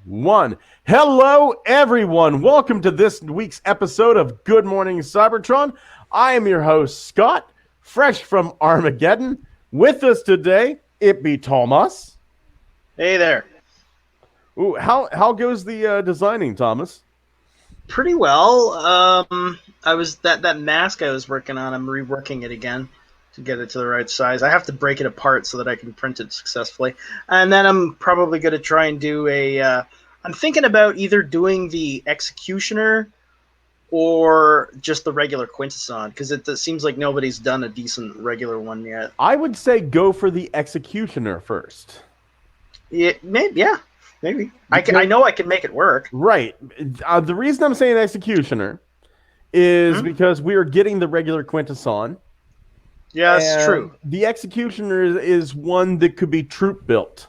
one. Hello, everyone. Welcome to this week's episode of Good Morning Cybertron. I am your host, Scott, fresh from Armageddon. With us today, it be Thomas. Hey there. Ooh, how goes the designing, Thomas? Pretty well. I was that mask I was working on. I'm reworking it again to get it to the right size. I have to break it apart so that I can print it successfully, and then I'm probably going to try and do a. I'm thinking about either doing the Executioner or just the regular Quintesson because it seems like nobody's done a decent regular one yet. I would say go for the Executioner first. Yeah, maybe. Yeah, maybe. I know I can make it work. Right. The reason I'm saying Executioner is because we are getting the regular Quintesson. Yeah, that's true. The Executioner is one that could be troop built.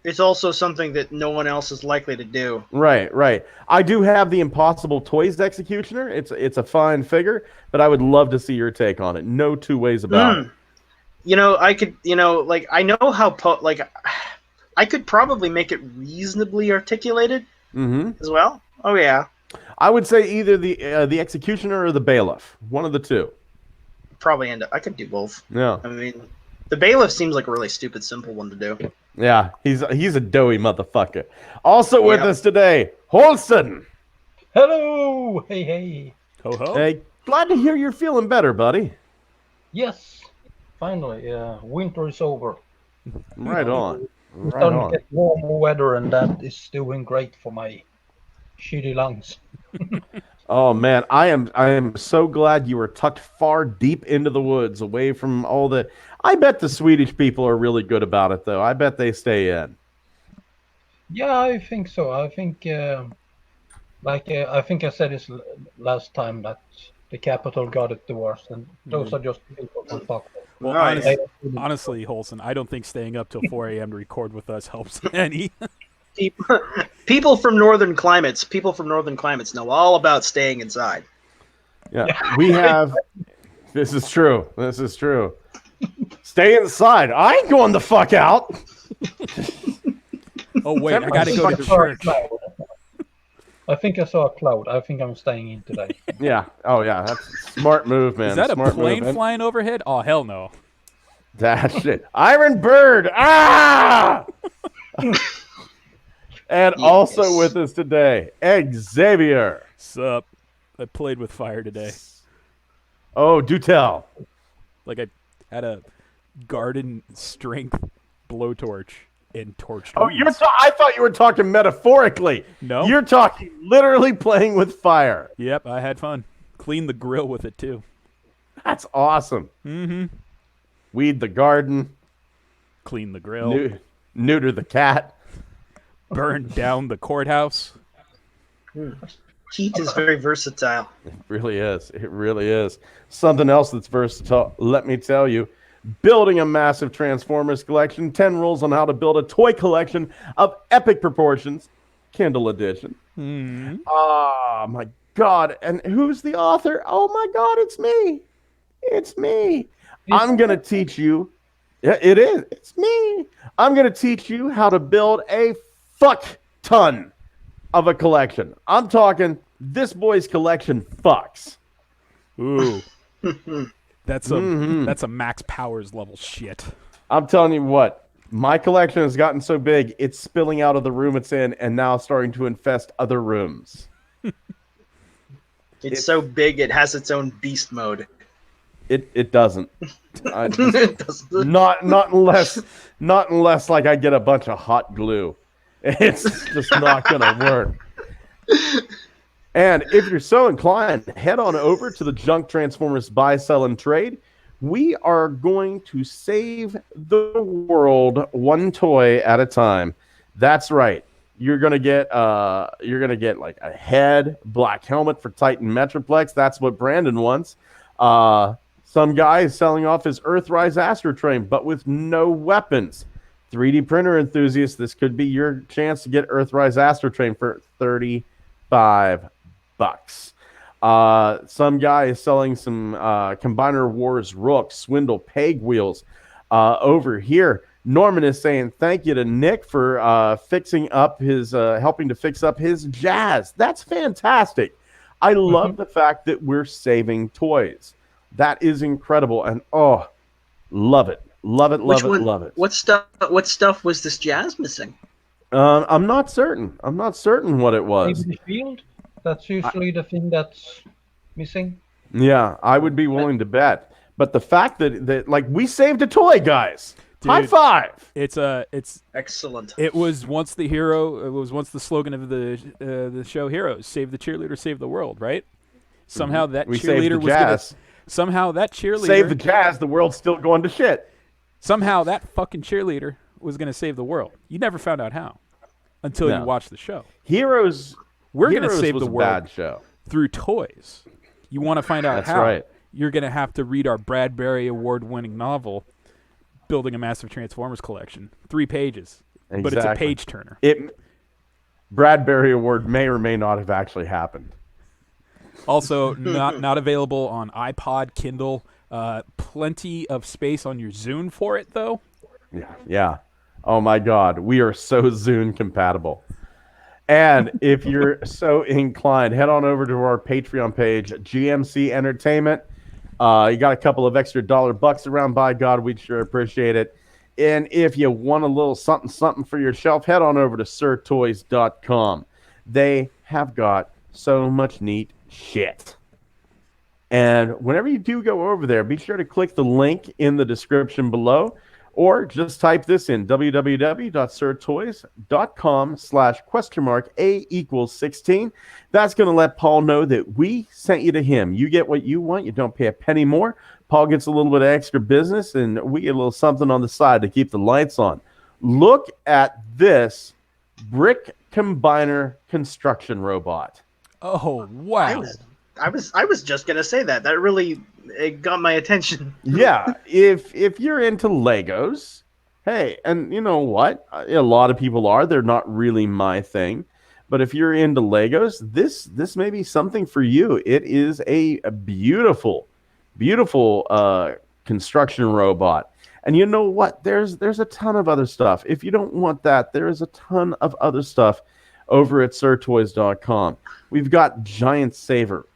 It's also something that no one else is likely to do. Right. I do have the Impossible Toys Executioner. It's a fine figure, but I would love to see your take on it. No two ways about it. I could, I know how, I could probably make it reasonably articulated as well. Oh, yeah. I would say either the Executioner or the Bailiff. One of the two. Probably end up. I could do both. Yeah. I mean, the Bailiff seems like a really stupid, simple one to do. Yeah, he's a doughy motherfucker. Also with us today, Holston. Hello! Hey. Ho ho. Hey, glad to hear you're feeling better, buddy. Yes, finally, winter is over. Right on. We're starting to get warm weather, and that is doing great for my shitty lungs. Oh man, I am so glad you were tucked far deep into the woods, away from all the. I bet the Swedish people are really good about it, though. I bet they stay in. Yeah, I think so. I think, I think I said this last time that the capital got it the worst, and those are just people who fuck. Well, honestly, Holson, I don't think staying up till 4 a.m. to record with us helps any. People from northern climates know all about staying inside. Yeah, we have. This is true. Stay inside. I ain't going the fuck out. Oh wait, I gotta go to the church. I think I saw a cloud. I think I'm staying in today. Yeah. Oh yeah, that's a smart move, man. Is that smart a plane move, flying overhead? Oh hell no. That shit. Iron Bird. Ah. And also with us today, Xavier. Sup? I played with fire today. Oh, do tell. Like I had a garden strength blowtorch and torched. Oh, I thought you were talking metaphorically. No, you're talking literally playing with fire. Yep, I had fun. Cleaned the grill with it too. That's awesome. Weed the garden. Clean the grill. Neuter the cat. Burn down the courthouse. Heat is very versatile. It really is. Something else that's versatile, let me tell you. Building a massive Transformers collection, 10 rules on how to build a toy collection of epic proportions, Kindle edition. Oh my God. And who's the author? Oh my God, it's me. I'm going to teach you. Yeah, it is. It's me. I'm going to teach you how to build a fuck ton of a collection. I'm talking this boy's collection fucks. Ooh. That's a Max Powers level shit. I'm telling you what, my collection has gotten so big, it's spilling out of the room it's in and now starting to infest other rooms. It's so big it has its own beast mode. It doesn't. It doesn't. Not unless like I get a bunch of hot glue. It's just not gonna work. And if you're so inclined, head on over to the Junk Transformers Buy, Sell, and Trade. We are going to save the world one toy at a time. That's right. You're gonna get like a head, black helmet for Titan Metroplex. That's what Brandon wants. Some guy is selling off his Earthrise Astrotrain, but with no weapons. 3D printer enthusiasts, this could be your chance to get Earthrise Astrotrain for $35. Some guy is selling some Combiner Wars Rook Swindle Peg wheels over here. Norman is saying thank you to Nick for fixing up his, helping to fix up his jazz. That's fantastic. I love the fact that we're saving toys. That is incredible, and oh, love it, love it, love it, love it. What stuff was this jazz missing? I'm not certain. I'm not certain what it was. Maybe the shield. That's usually the thing that's missing. Yeah, I would be willing to bet. But the fact that like we saved a toy, guys. Dude, high five. It's Excellent. It was once the hero. It was once the slogan of the show Heroes: "Save the cheerleader, save the world." Right? Somehow that We saved cheerleader the was gonna. jazz. Somehow that cheerleader. Save the jazz. The world's still going to shit. Somehow that fucking cheerleader was gonna save the world. You never found out how until you watched the show. Heroes. We're gonna Heroes save was the a world bad show. through toys. You want to find out That's how? right. You're gonna have to read our Bradbury Award-winning novel, Building a Massive Transformers Collection. 3 pages, but it's a Exactly. page turner. Bradbury Award may or may not have actually happened. Also, not available on iPod, Kindle. Plenty of space on your Zune for it, though. Yeah. Oh my God, we are so Zune compatible. And if you're so inclined, head on over to our Patreon page, GMC Entertainment. You got a couple of extra $1 around. By God, we'd sure appreciate it. And if you want a little something for your shelf, head on over to sirtoys.com. They have got so much neat shit. And whenever you do go over there, be sure to click the link in the description below, or just type this in, www.sirtoys.com/A=16. That's going to let Paul know that we sent you to him. You get what you want. You don't pay a penny more. Paul gets a little bit of extra business, and we get a little something on the side to keep the lights on. Look at this brick combiner construction robot. Oh wow! I was just gonna say that. That really got my attention. Yeah, if you're into Legos, hey, and you know what? A lot of people are. They're not really my thing. But if you're into Legos, this may be something for you. It is a beautiful, beautiful construction robot. And you know what? There's a ton of other stuff. If you don't want that, there is a ton of other stuff over at sirtoys.com. We've got Giant Saver.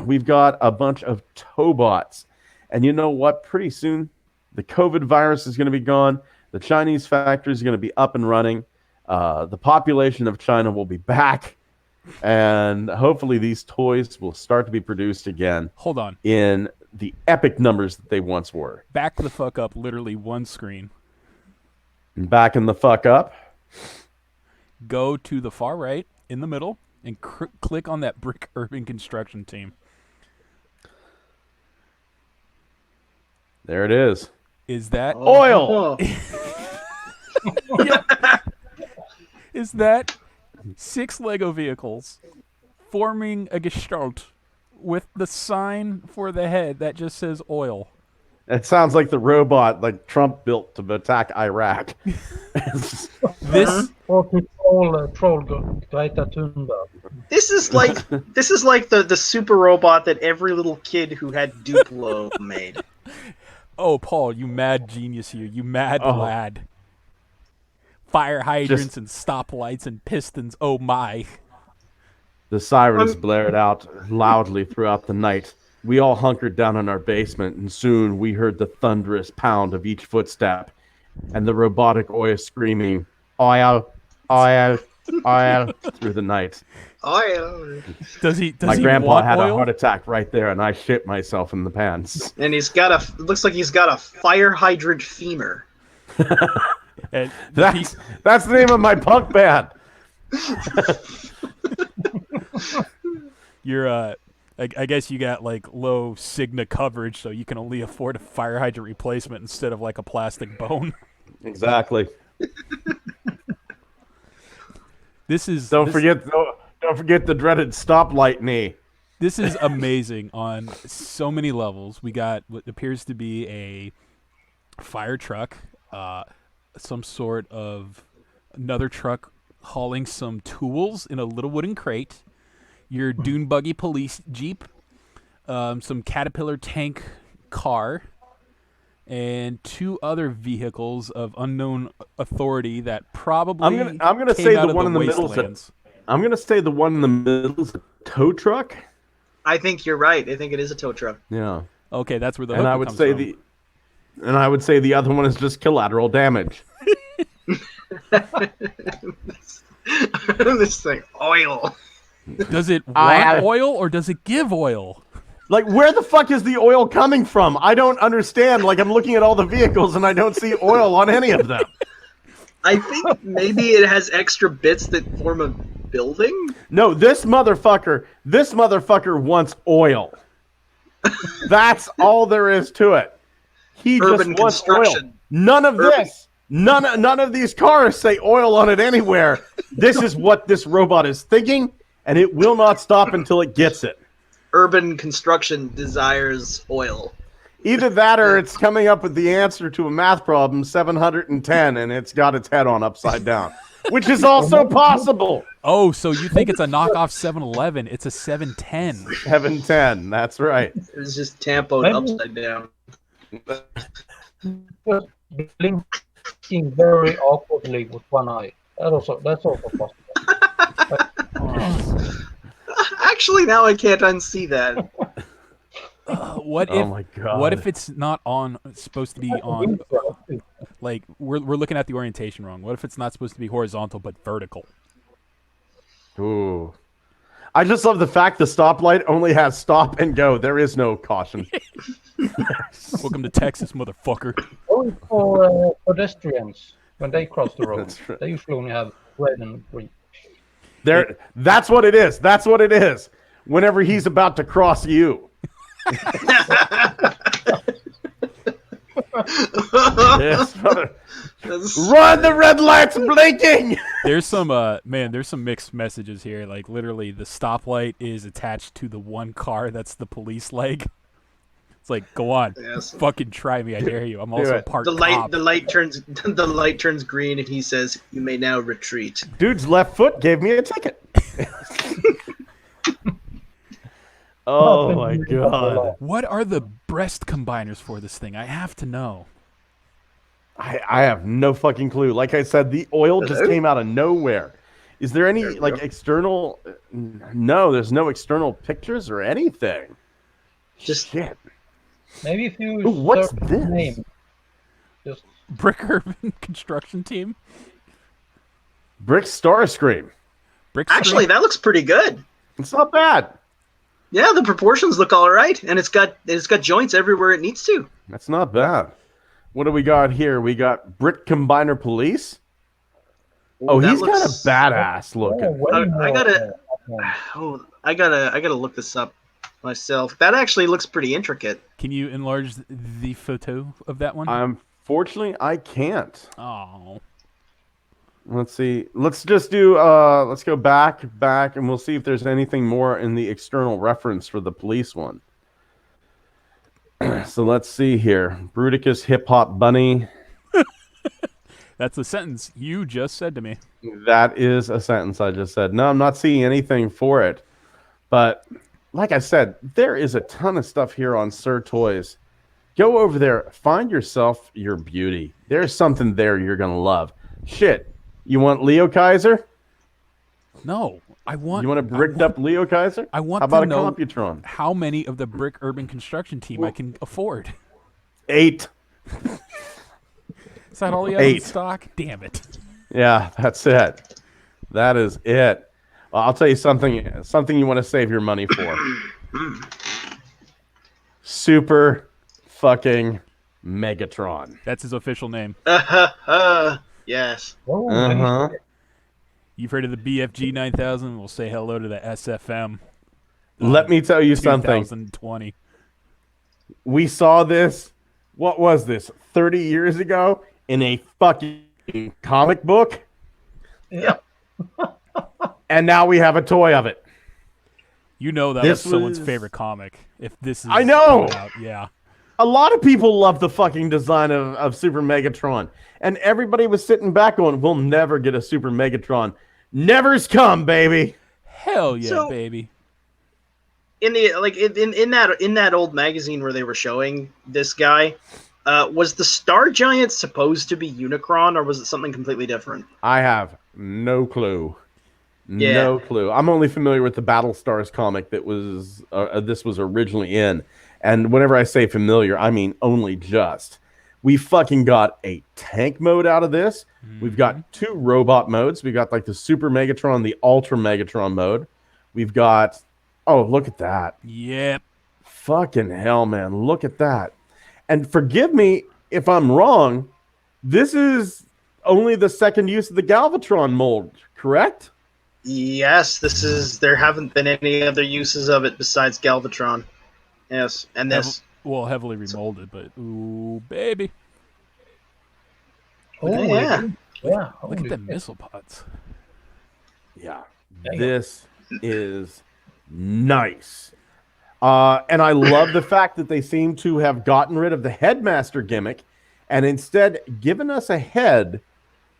We've got a bunch of Tobots. And you know what? Pretty soon, the COVID virus is going to be gone. The Chinese factory is going to be up and running. The population of China will be back. And hopefully these toys will start to be produced again. Hold on. In the epic numbers that they once were. Back the fuck up, literally one screen. Backing the fuck up. Go to the far right, in the middle, and click on that brick urban construction team. There it is. Is that oil? Is that 6 Lego vehicles forming a gestalt with the sign for the head that just says oil? It sounds like the robot like Trump built to attack Iraq. This Or to troll Greta Thunberg. This is like the super robot that every little kid who had Duplo made. Oh, Paul, you mad genius here. You mad lad. Fire hydrants and stoplights and pistons. Oh, my. The sirens blared out loudly throughout the night. We all hunkered down in our basement, and soon we heard the thunderous pound of each footstep, and the robotic oil screaming, oil, oil, oil, through the night. Oil. Does he My grandpa had oil? a heart attack right there, and I shit myself in the pants. And looks like he's got a fire hydrant femur. And That's the name of my punk band. You're I guess you got like low Cigna coverage, so you can only afford a fire hydrant replacement instead of like a plastic bone. Exactly. Don't forget the dreaded stoplight knee. This is amazing on so many levels. We got what appears to be a fire truck, some sort of another truck hauling some tools in a little wooden crate, your dune buggy police jeep, some Caterpillar tank car, and 2 other vehicles of unknown authority that probably I'm gonna came say out the of one the in the middle is wastelands. I'm gonna say the one in the middle is a tow truck. I think you're right. I think it is a tow truck. Yeah, Okay, that's where the and I hooker would comes say from. the other one is just collateral damage. This thing, oil. Does it I- want oil or does it give oil? Like, where the fuck is the oil coming from? I don't understand. Like, I'm looking at all the vehicles and I don't see oil on any of them. I think maybe it has extra bits that form a building. No, this motherfucker wants oil. That's all there is to it. He Urban just wants construction. oil. None of this. None of these cars say oil on it anywhere. This is what this robot is thinking, and it will not stop until it gets it. Urban construction desires oil. Either that or it's coming up with the answer to a math problem, 710, and it's got its head on upside down, which is also possible. Oh, so you think it's a knockoff 7-Eleven? It's a 710. 710, that's right. It was just tampoed upside down. Just blinking very awkwardly with one eye. That's also possible. Actually, now I can't unsee that. What Oh if? my God. What if it's not on? Supposed to be on? Like we're looking at the orientation wrong. What if it's not supposed to be horizontal but vertical? Ooh. I just love the fact the stoplight only has stop and go. There is no caution. Welcome to Texas, motherfucker. Only for pedestrians when they cross the road. That's right. They usually only have red and green. That's what it is. That's what it is. Whenever he's about to cross you. Yes. Run, the red light's blinking. There's some there's some mixed messages here. Like literally, the stoplight is attached to the one car that's the police leg. It's like, go on, Yes. fucking try me, I dare you. I'm also it. part The light, cop. the light turns green, and he says, "You may now retreat." Dude's left foot gave me a ticket. Oh my God. What are the breast combiners for this thing? I have to know. I have no fucking clue. Like I said, the oil just Hello? came out of nowhere. Is there any There we like go. external? No, there's no external pictures or anything. Just Shit. Maybe if you Ooh, what's search this? the name, just Brick Urban Construction Team. Brick Starscream. Brick actually, that looks pretty good. It's not bad. Yeah, the proportions look all right, and it's got joints everywhere it needs to. That's not bad. What do we got here? We got Brick Combiner Police. Oh, that he's kind of looks- badass looking. way I more, gotta- uh, Oh, I gotta look this up myself. That actually looks pretty intricate. Can you enlarge the photo of that one? Unfortunately, I can't. Oh, Let's see. Let's just do let's go back and we'll see if there's anything more in the external reference for the police one. So let's see here. Bruticus Hip Hop Bunny. that's a sentence you just said to me. That is a sentence I just said. No, I'm not seeing anything for it. But like I said, there is a ton of stuff here on Sir Toys. Go over there, find yourself your beauty. There's something there you're going to love. Shit. You want Leo Kaiser? No, I want. You want a bricked up Leo Kaiser? I want How about to a know Computron? how many of the Brick Urban Construction Team I can afford. 8. Is that all you have in 8. stock? Damn it. Yeah, that's it. That is it. Well, I'll tell you something you want to save your money for. Super fucking Megatron. That's his official name. Yes. oh, Uh-huh. You've heard of the BFG 9000? We'll say hello to the SFM. Let me tell you something. 2020. We saw this, what was this, 30 years ago in a fucking comic book? Yep. And now we have a toy of it. You know that This was someone's was- favorite comic. If this is I know! coming out, yeah. A lot of people love the fucking design of Super Megatron. And everybody was sitting back going, we'll never get a Super Megatron. Never's come, baby. Hell yeah, So- baby. In the in that old magazine where they were showing this guy, Was the Star Giant supposed to be Unicron, or was it something completely different? I have no clue. Yeah. No clue. I'm only familiar with the Battle Stars comic that was this was originally in, and whenever I say familiar, I mean only just. We fucking got a tank mode out of this. We've got 2 robot modes. We got like the Super Megatron, the Ultra Megatron mode. We've got look at that. Yep. Fucking hell, man. Look at that. And forgive me if I'm wrong. This is only the second use of the Galvatron mold, correct? Yes, this is. There haven't been any other uses of it besides Galvatron. Yes, and this. Well, heavily remolded, but ooh, baby. Oh, Yeah. Yeah. Look at holy the shit. missile pods. Yeah. Damn. This is nice. And I love the fact that they seem to have gotten rid of the headmaster gimmick and instead given us a head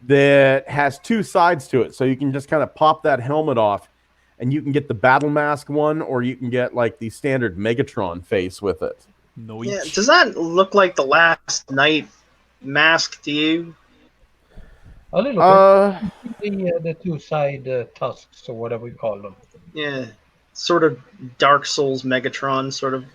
that has 2 sides to it. So you can just kind of pop that helmet off and you can get the battle mask one, or you can get like the standard Megatron face with it. No. Yeah, does that look like the Last Night mask to you? A little bit. The 2 side tusks or whatever you call them. Yeah, sort of Dark Souls Megatron, sort of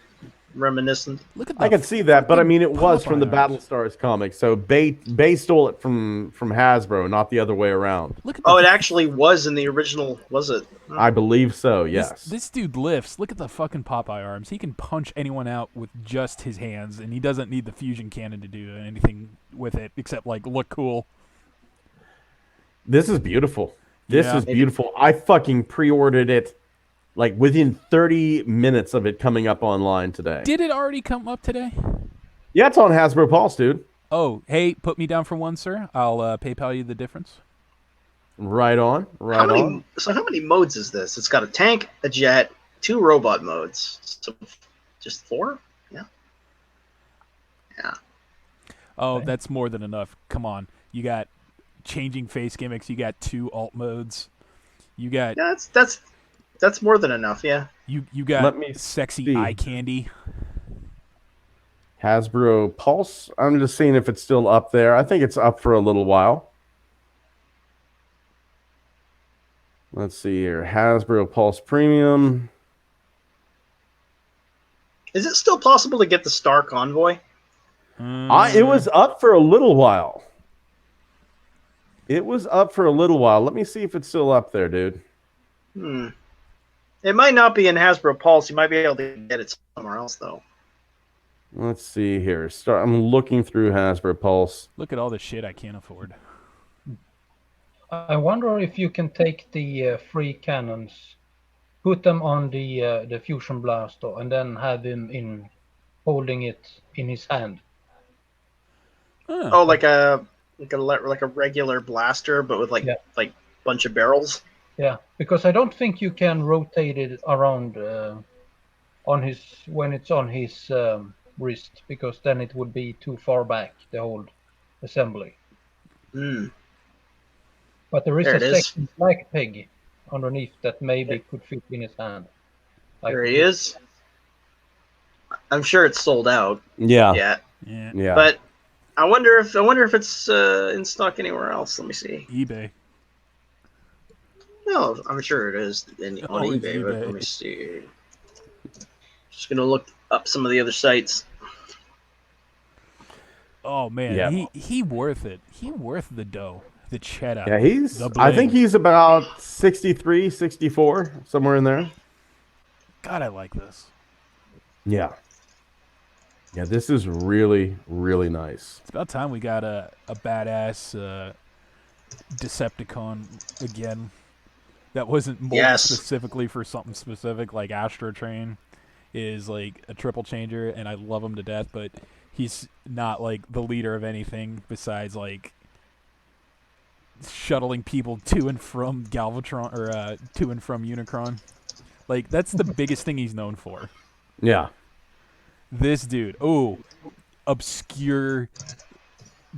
reminiscent. Look at I can see that, but I mean, it was from the Popeye Battle arms. Stars comic, so Bay stole it from Hasbro, not the other way around. Look at Oh, the, it actually was in the original, was it? I believe so. Yes. This dude lifts. Look at the fucking Popeye arms. He can punch anyone out with just his hands, and he doesn't need the fusion cannon to do anything with it except like look cool. This is beautiful. This Yeah. is beautiful. I fucking pre-ordered it like within 30 minutes of it coming up online today. Did it already come up today? Yeah, it's on Hasbro Pulse, dude. Oh, hey, put me down for one, sir. I'll PayPal you the difference. Right on. Right on. So how many modes is this? It's got a tank, a jet, 2 robot modes. So just 4? Yeah. Yeah. Oh, Okay. that's more than enough. Come on. You got changing face gimmicks. You got 2 alt modes. You got Yeah, that's more than enough, yeah. you Let got me sexy see. eye candy. Hasbro Pulse. I'm just seeing if it's still up there. I think it's up for a little while. Let's see here. Hasbro Pulse Premium. Is it still possible to get the Star Convoy? It was up for a little while. It was up for a little while. Let me see if it's still up there, dude. It might not be in Hasbro Pulse. You might be able to get it somewhere else, though. Let's see here. I'm looking through Hasbro Pulse. Look at all the shit I can't afford. I wonder if you can take the free cannons, put them on the fusion blaster, and then have him holding it in his hand. Huh. Oh, like a regular blaster, but with Yeah. like bunch of barrels. Yeah, because I don't think you can rotate it around when it's on his wrist, because then it would be too far back, the whole assembly. But there is There a it is. second black peg underneath that maybe could fit in his hand. There he is. I'm sure it's sold out. Yeah. Yeah, Yeah. but I wonder if it's in stock anywhere else. Let me see. eBay. No, I'm sure it is on Oh, it's eBay. But eBay. let me see. Just gonna look up some of the other sites. Oh man, Yeah. he worth it. He worth the dough, the cheddar. Yeah, the I think bling. he's about 63, 64, somewhere in there. God, I like this. Yeah. Yeah, this is really, really nice. It's about time we got a badass Decepticon again. That wasn't molded Yes. specifically for something specific, like Astro Train is like a triple changer, and I love him to death, but he's not like the leader of anything besides like shuttling people to and from Galvatron or to and from Unicron. Like that's the biggest thing he's known for. Yeah. This dude, obscure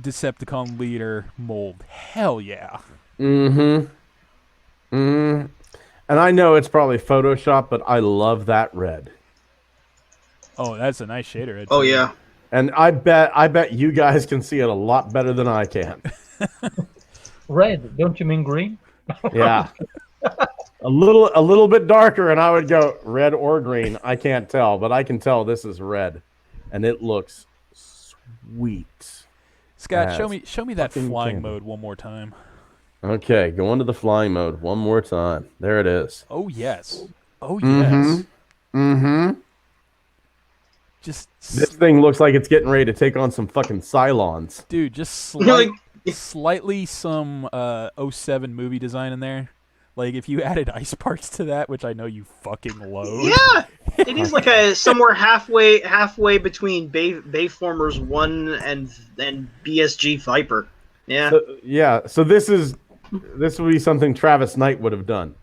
Decepticon leader mold. Hell yeah. Mm-hmm. And I know it's probably Photoshop, but I love that red. Oh, that's a nice shader. Oh yeah, And I bet you guys can see it a lot better than I can. Red? Don't you mean green? Yeah. A little bit darker, and I would go red or green. I can't tell, but I can tell this is red, and it looks sweet. Scott, as show me that fucking flying candy. mode one more time. Okay, go into the flying mode one more time. There it is. Oh yes. Oh yes. Mm-hmm. Just This thing looks like it's getting ready to take on some fucking Cylons. dude, just Like- slightly some '07 movie design in there. Like if you added ice parts to that, which I know you fucking loathe. Yeah, it is like a somewhere halfway between Bayformers 1 and BSG Viper. Yeah. So this would be something Travis Knight would have done.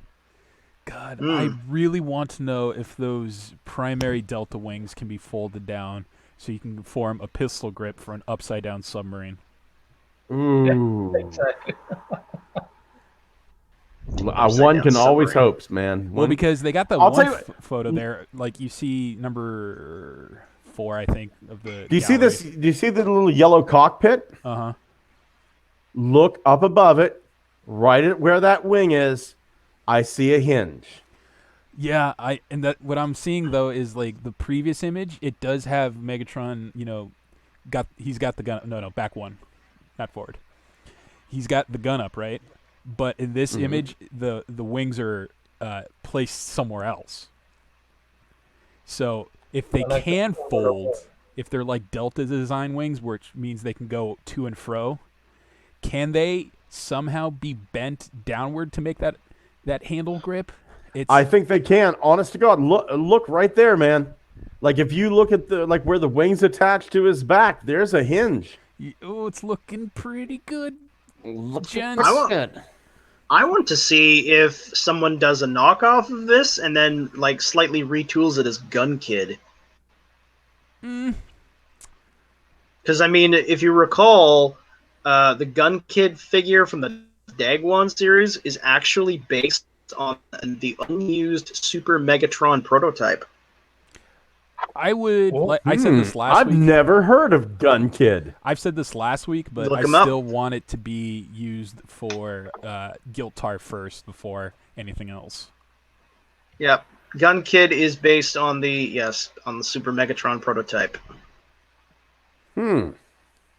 God, I really want to know if those primary delta wings can be folded down so you can form a pistol grip for an upside down submarine. Ooh. Exactly. One can always submarine. hope, man. Well, because they got the I'll one tell you photo there, like you see number 4, I think, of the. Do you see this? Do you see the little yellow cockpit? Uh huh. Look up above it, right at where that wing is. I see a hinge. Yeah, what I'm seeing though is like the previous image. It does have Megatron. He's got the gun. No, back one, not forward. He's got the gun up, right? But in this image, the wings are placed somewhere else. So if they can fold, if they're like Delta design wings, which means they can go to and fro, can they somehow be bent downward to make that handle grip? I think they can. Honest to God, look right there, man. Like if you look at the where the wings attach to his back, there's a hinge. Oh, it's looking pretty good. Looks Gents. good. I want to see if someone does a knockoff of this and then like slightly retools it as Gun Kid. Because I mean, if you recall, the Gun Kid figure from the Dagwan series is actually based on the unused Super Megatron prototype. I would. I said this last I've week. never heard of Gun Kid. I've said this last week, but Look I 'em up. still want it to be used for Giltar first before anything else. Yep, Gun Kid is based on the Super Megatron prototype.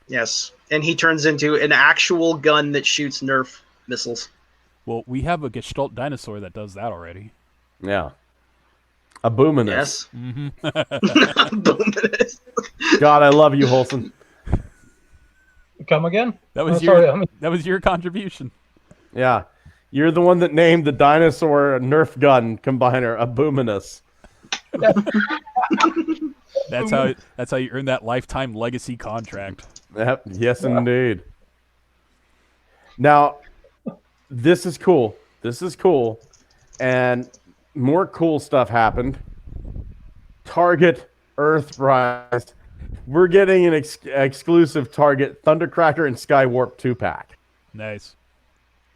Yes, and he turns into an actual gun that shoots Nerf missiles. Well, we have a Gestalt dinosaur that does that already. Yeah. A boominus. Yes. Mm-hmm. God, I love you, Holson. Come again? That was that was your contribution. Yeah. You're the one that named the dinosaur Nerf gun combiner a boominus. That's how you earn that lifetime legacy contract. Yep. Yes, indeed. Now, this is cool. And more cool stuff happened. Target Earthrise. We're getting an exclusive Target Thundercracker and Skywarp 2-pack. Nice.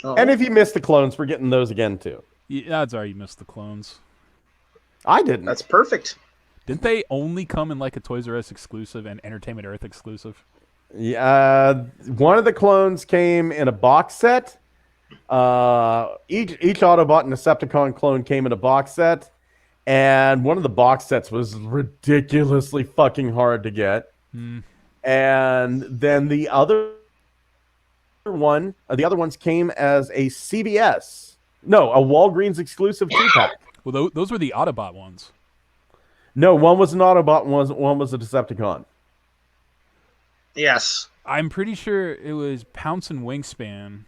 Oh. And if you missed the clones, we're getting those again, too. Yeah, odds are you missed the clones. I didn't. That's perfect. Didn't they only come in like a Toys R Us exclusive and Entertainment Earth exclusive? Yeah, one of the clones came in a box set. Each Autobot and Decepticon clone came in a box set, and one of the box sets was ridiculously fucking hard to get. And then the other ones came as a CBS, no, a Walgreens exclusive 2-pack. Well, those were the Autobot ones. No, one was an Autobot, one was a Decepticon. Yes. I'm pretty sure it was Pounce and Wingspan.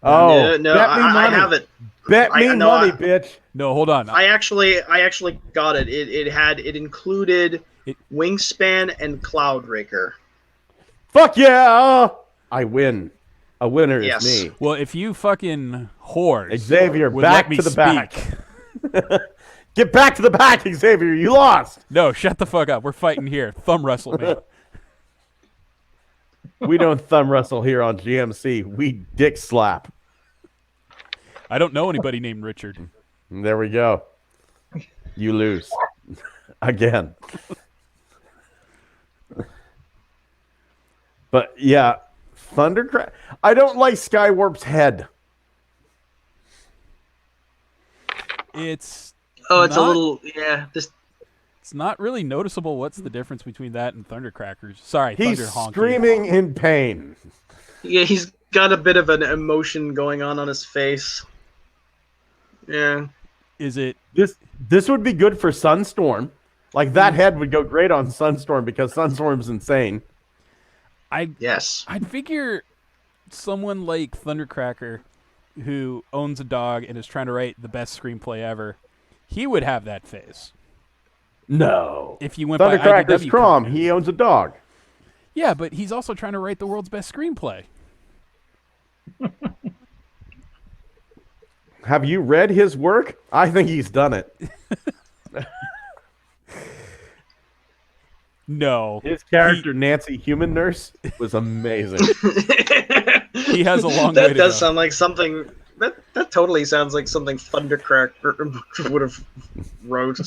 Oh, no, bet me I money. have it. Bet me no, money, I- bitch. No, hold on. I actually got it. It included Wingspan and Cloudraker. Fuck yeah! I win. A winner Yes. is me. Well, if you fucking whores Xavier, would back let me to the speak. back. Get back to the back, Xavier. You lost. No, shut the fuck up. We're fighting here. Thumb wrestle me. We don't thumb wrestle here on GMC. We dick slap. I don't know anybody named Richard. There we go. You lose. Again. But yeah, Thundercrack. I don't like Skywarp's head. It's It's a not- little This It's not really noticeable. What's the difference between that and Thundercrackers? Sorry, He's Thunder Honky. screaming in pain. he's got a bit of an emotion going on his face. Yeah. Is it? This would be good for Sunstorm. Like that head would go great on Sunstorm because Sunstorm's insane. Yes. I'd figure someone like Thundercracker, who owns a dog and is trying to write the best screenplay ever, he would have that face. No. If you went by Thundercracker's IDW Crom, content. he owns a dog. Yeah, but he's also trying to write the world's best screenplay. Have you read his work? I think he's done it. No. His character, Nancy Human Nurse, was amazing. He has a long way to That does go. sound like something. That totally sounds like something Thundercracker would have wrote.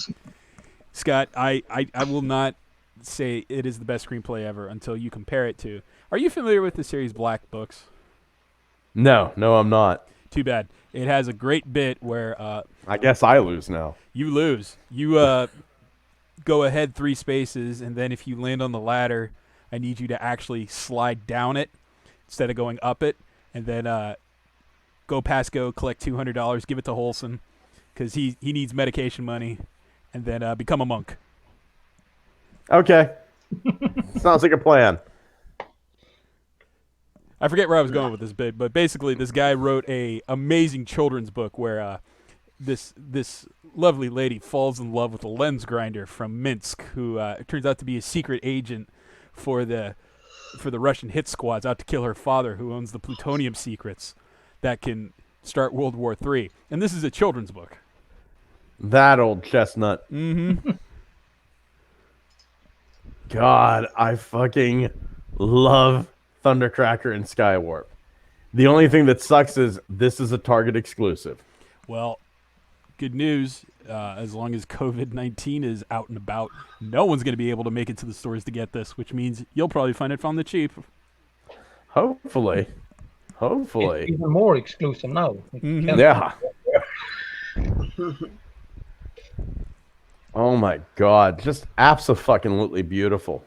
Scott, I will not say it is the best screenplay ever until you compare it to. Are you familiar with the series Black Books? No, I'm not. Too bad. It has a great bit where I guess I lose now. you lose. You go ahead 3 spaces, and then if you land on the ladder, I need you to actually slide down it instead of going up it, and then go past go, collect $200, give it to Holson, because he needs medication money, and then become a monk. Okay. Sounds like a plan. I forget where I was going with this bit, but basically this guy wrote a amazing children's book where this lovely lady falls in love with a lens grinder from Minsk, who turns out to be a secret agent for the Russian hit squads out to kill her father, who owns the plutonium secrets that can start World War III. And this is a children's book. That old chestnut. Mm-hmm. God, I fucking love Thundercracker and Skywarp. The only thing that sucks is this is a Target exclusive. Well, good news. As long as COVID-19 is out and about, no one's going to be able to make it to the stores to get this, which means you'll probably find it on the cheap. Hopefully. It's even more exclusive now. Mhm. Yeah. Oh my God. Just abso-fucking-lutely beautiful.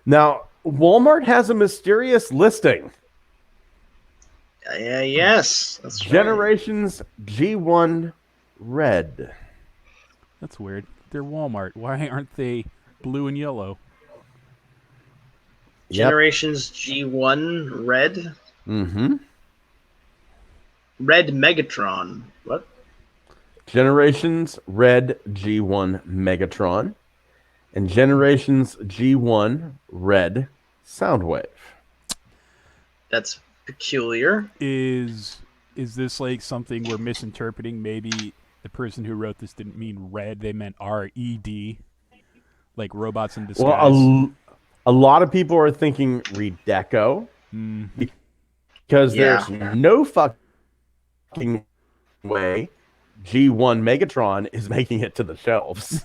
Now, Walmart has a mysterious listing. Yes, that's right. Generations G1 Red. That's weird. They're Walmart. Why aren't they blue and yellow? Yep. Generations G1 Red. Mm-hmm. Red Megatron. What? Generations Red G1 Megatron. And Generations G1 Red Soundwave. That's peculiar. Is this like something we're misinterpreting? Maybe the person who wrote this didn't mean red; they meant R-E-D, like robots in disguise. Well, a lot of people are thinking Redeco because there's no fucking way G1 Megatron is making it to the shelves.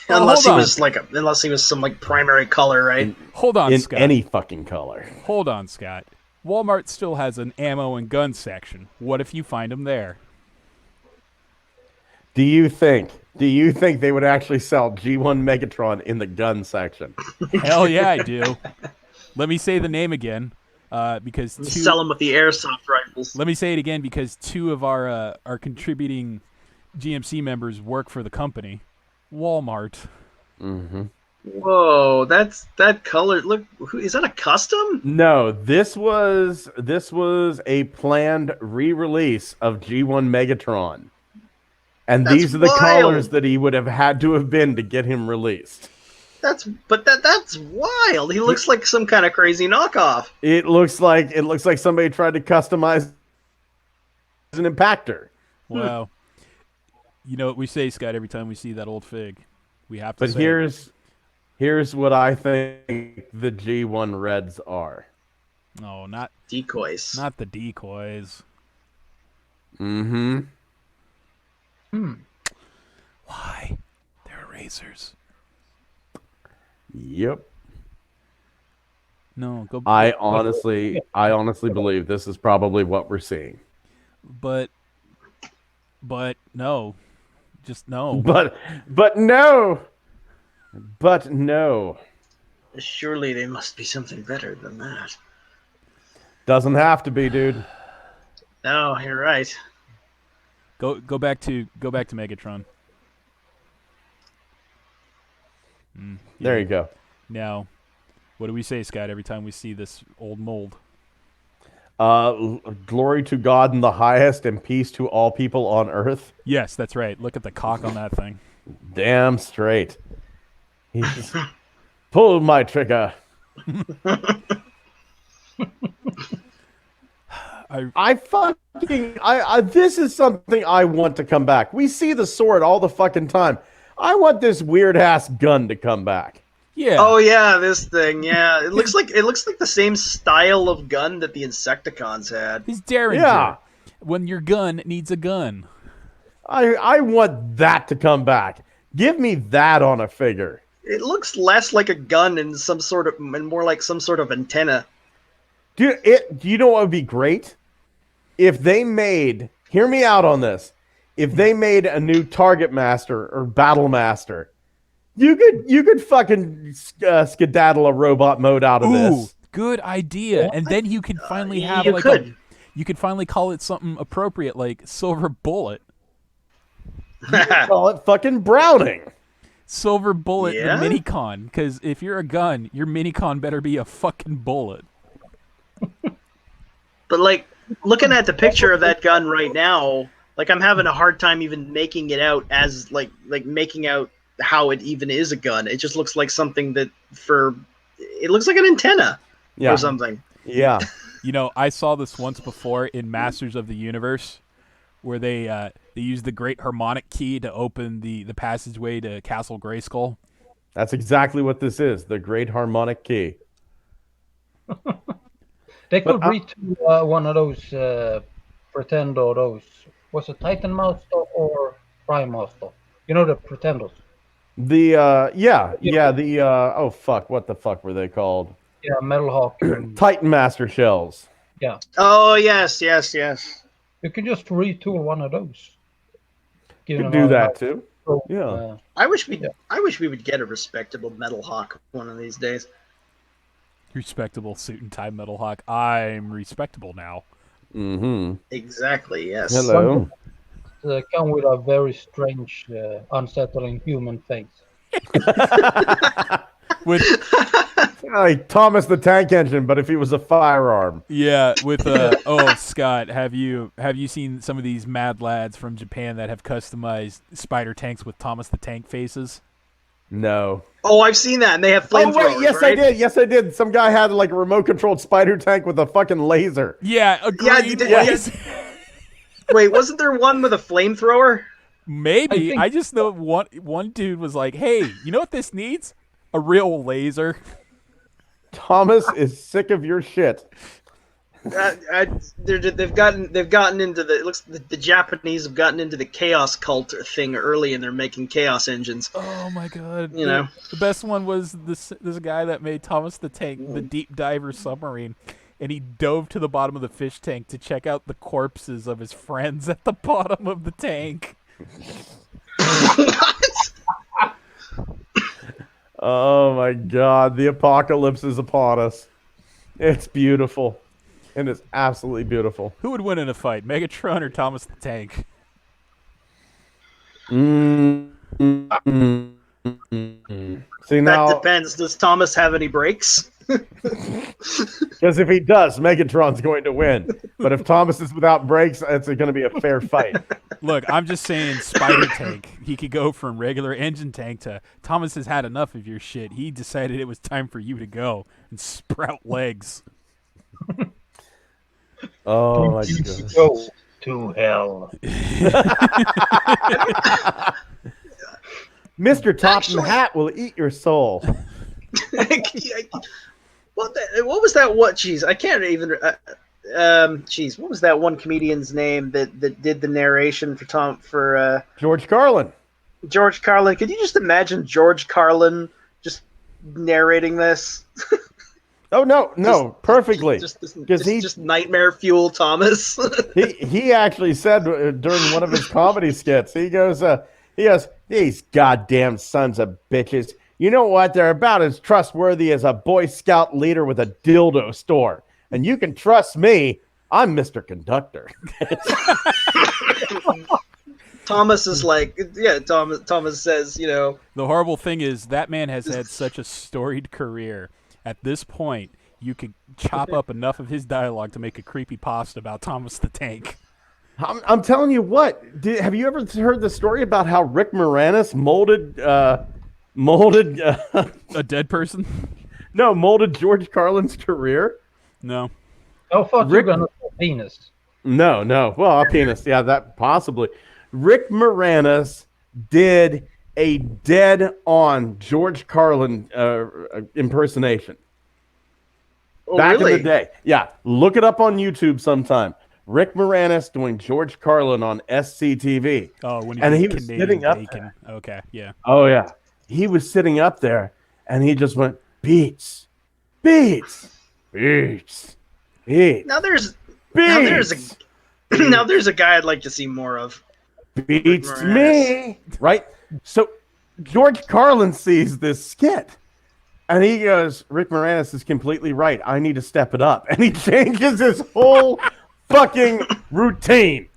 Unless he hold was some like primary color, right? Hold on, in Scott. any fucking color. Hold on, Scott. Walmart still has an ammo and gun section. What if you find them there? Do you think they would actually sell G1 Megatron in the gun section? Hell yeah, I do. Let me say the name again, because Sell them with the airsoft rifles. Let me say it again because 2 of our contributing GMC members work for the company, Walmart. Mm-hmm. Whoa, that color. Look, is that a custom? No, this was a planned re-release of G1 Megatron. And That's these are the wild. colors that he would have had to have been to get him released. That's wild. He looks like some kind of crazy knockoff. It looks like somebody tried to customize an impactor. Wow. You know what we say, Scott, every time we see that old fig. We have to But say here's what I think the G1 Reds are. no, not Decoys. not the decoys. Mm-hmm. Why? They're erasers. Yep. No, go. I honestly believe this is probably what we're seeing. But no, just no. But no. But no. Surely they must be something better than that. Doesn't have to be, dude. No, you're right. Go back to Megatron. There you go. Now, what do we say, Scott, every time we see this old mold? Glory to God in the highest and peace to all people on earth. Yes, that's right. Look at the cock on that thing. Damn straight. He's pull my trigger. I this is something I want to come back. We see the sword all the fucking time. I want this weird ass gun to come back. Yeah. Oh yeah, this thing. Yeah, it looks like the same style of gun that the Insecticons had. His Derringer. Yeah. When your gun needs a gun. I want that to come back. Give me that on a figure. It looks less like a gun and more like some sort of antenna. Do you know what would be great? If they made, hear me out on this. If they made a new Target Master or Battle Master, you could fucking skedaddle a robot mode out of this. Good idea. And then you could finally have you could finally call it something appropriate like Silver Bullet. Call it fucking Browning. Silver Bullet, Yeah? the Minicon. Because if you're a gun, your Minicon better be a fucking bullet. But like looking at the picture of that gun right now, like I'm having a hard time even making it out as like making out how it even is a gun. It just looks like something it looks like an antenna or something. Yeah. You know, I saw this once before in Masters of the Universe, where they used the Great Harmonic Key to open the passageway to Castle Grayskull. That's exactly what this is, the Great Harmonic Key. They could retool one of those Pretender, those. Was it Titan Master or Prime Master? You know the Pretenders? Oh fuck, what the fuck were they called? Yeah, Metal Hawk. Titan Master Shells. Yeah. Oh yes. You can just retool one of those. You could do that too. Yeah. I wish we would get a respectable Metal Hawk one of these days. Respectable suit and tie Metal Hawk. I'm respectable now. Mm-hmm. Exactly, yes. Hello. Come with a very strange, unsettling human face. With like Thomas the Tank Engine, but if he was a firearm. Scott, have you seen some of these mad lads from Japan that have customized spider tanks with Thomas the Tank faces? No. Oh, I've seen that, and they have flamethrowers. Oh wait, yes right? I did. Some guy had like a remote controlled spider tank with a fucking laser. Yeah, agreed. Yeah, you did. Yes. Wait, wasn't there one with a flamethrower? Maybe. I just know one dude was like, "Hey, you know what this needs? A real laser." Thomas is sick of your shit. They've gotten into the Japanese have gotten into the chaos cult thing early, and they're making chaos engines. Oh my god! You know, the best one was this guy that made Thomas the Tank, the deep diver submarine, and he dove to the bottom of the fish tank to check out the corpses of his friends at the bottom of the tank. Oh my god, the apocalypse is upon us. It's beautiful. It is absolutely beautiful. Who would win in a fight, Megatron or Thomas the Tank? See now, that depends. Does Thomas have any brakes? because if he does, Megatron's going to win. But if Thomas is without brakes, it's going to be a fair fight. Look, I'm just saying Spider Tank. He could go from regular engine tank to Thomas has had enough of your shit. He decided it was time for you to go and sprout legs. Oh my god. Go to hell. Mr. Topham Hat will eat your soul. What was that? What? Jeez, I can't even. Jeez, what was that one comedian's name that did the narration for George Carlin. George Carlin. Could you just imagine George Carlin just narrating this? Oh no, perfectly. Just Because just nightmare fuel, Thomas. he actually said during one of his comedy skits, he goes, these goddamn sons of bitches. You know what? They're about as trustworthy as a Boy Scout leader with a dildo store. And you can trust me. I'm Mr. Conductor. Thomas is like, yeah. Thomas says, you know, The horrible thing is that man has had such a storied career. At this point, you could chop up enough of his dialogue to make a creepy pasta about Thomas the Tank. I'm telling you what. Have you ever heard the story about how Rick Moranis molded A dead person? molded George Carlin's career? No. I thought you Rick- were gonna say penis. No. Well, a penis. Yeah, that possibly. Rick Moranis did a dead-on George Carlin impersonation oh, back really? in the day. Yeah, look it up on YouTube sometime. Rick Moranis doing George Carlin on SCTV. Oh, when he And did he was Canadian sitting up bacon. Okay, yeah. Oh yeah, he was sitting up there, and he just went beats, beats, beats, beats. Now there's beats. now there's a guy I'd like to see more of. Beats Rick me, right? So George Carlin sees this skit, and he goes, Rick Moranis is completely right. I need to step it up. And he changes his whole fucking routine.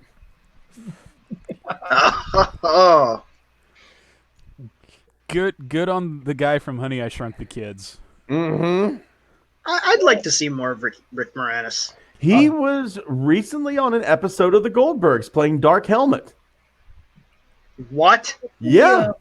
Oh, Good on the guy from Honey, I Shrunk the Kids. Mm-hmm. I'd like to see more of Rick Moranis. He was recently on an episode of The Goldbergs playing Dark Helmet. What? Yeah.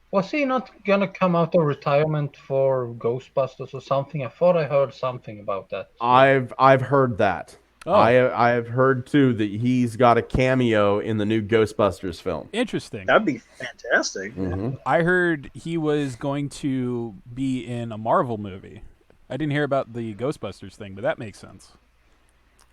Was he not gonna come out of retirement for Ghostbusters or something? I thought I heard something about that. I've heard that. Oh. I've heard too that he's got a cameo in the new Ghostbusters film. Interesting. That'd be fantastic. Mm-hmm. I heard he was going to be in a Marvel movie. I didn't hear about the Ghostbusters thing, but that makes sense.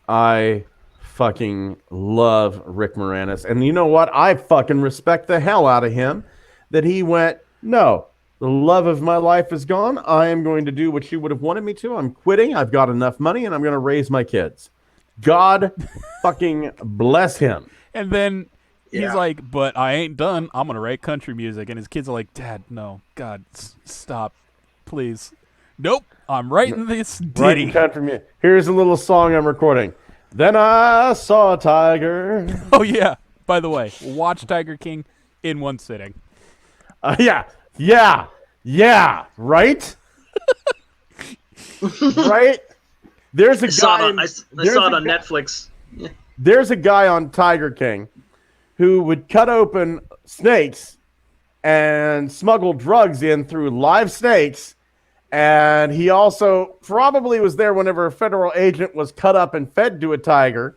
I fucking love Rick Moranis. And you know what? I fucking respect the hell out of him that he went, no, the love of my life is gone. I am going to do what you would have wanted me to. I'm quitting. I've got enough money and I'm going to raise my kids. God fucking bless him. And then he's Yeah. like, but I ain't done. I'm going to write country music. And his kids are like, Dad, no. God, stop. Please. Nope. I'm writing this ditty. Writing country music. Here's a little song I'm recording. Then I saw a tiger. Oh, yeah. By the way, watch Tiger King in one sitting. Yeah, right? Right? There's a I saw guy. it I saw it on Netflix. There's a guy on Tiger King who would cut open snakes and smuggle drugs in through live snakes. And he also probably was there whenever a federal agent was cut up and fed to a tiger.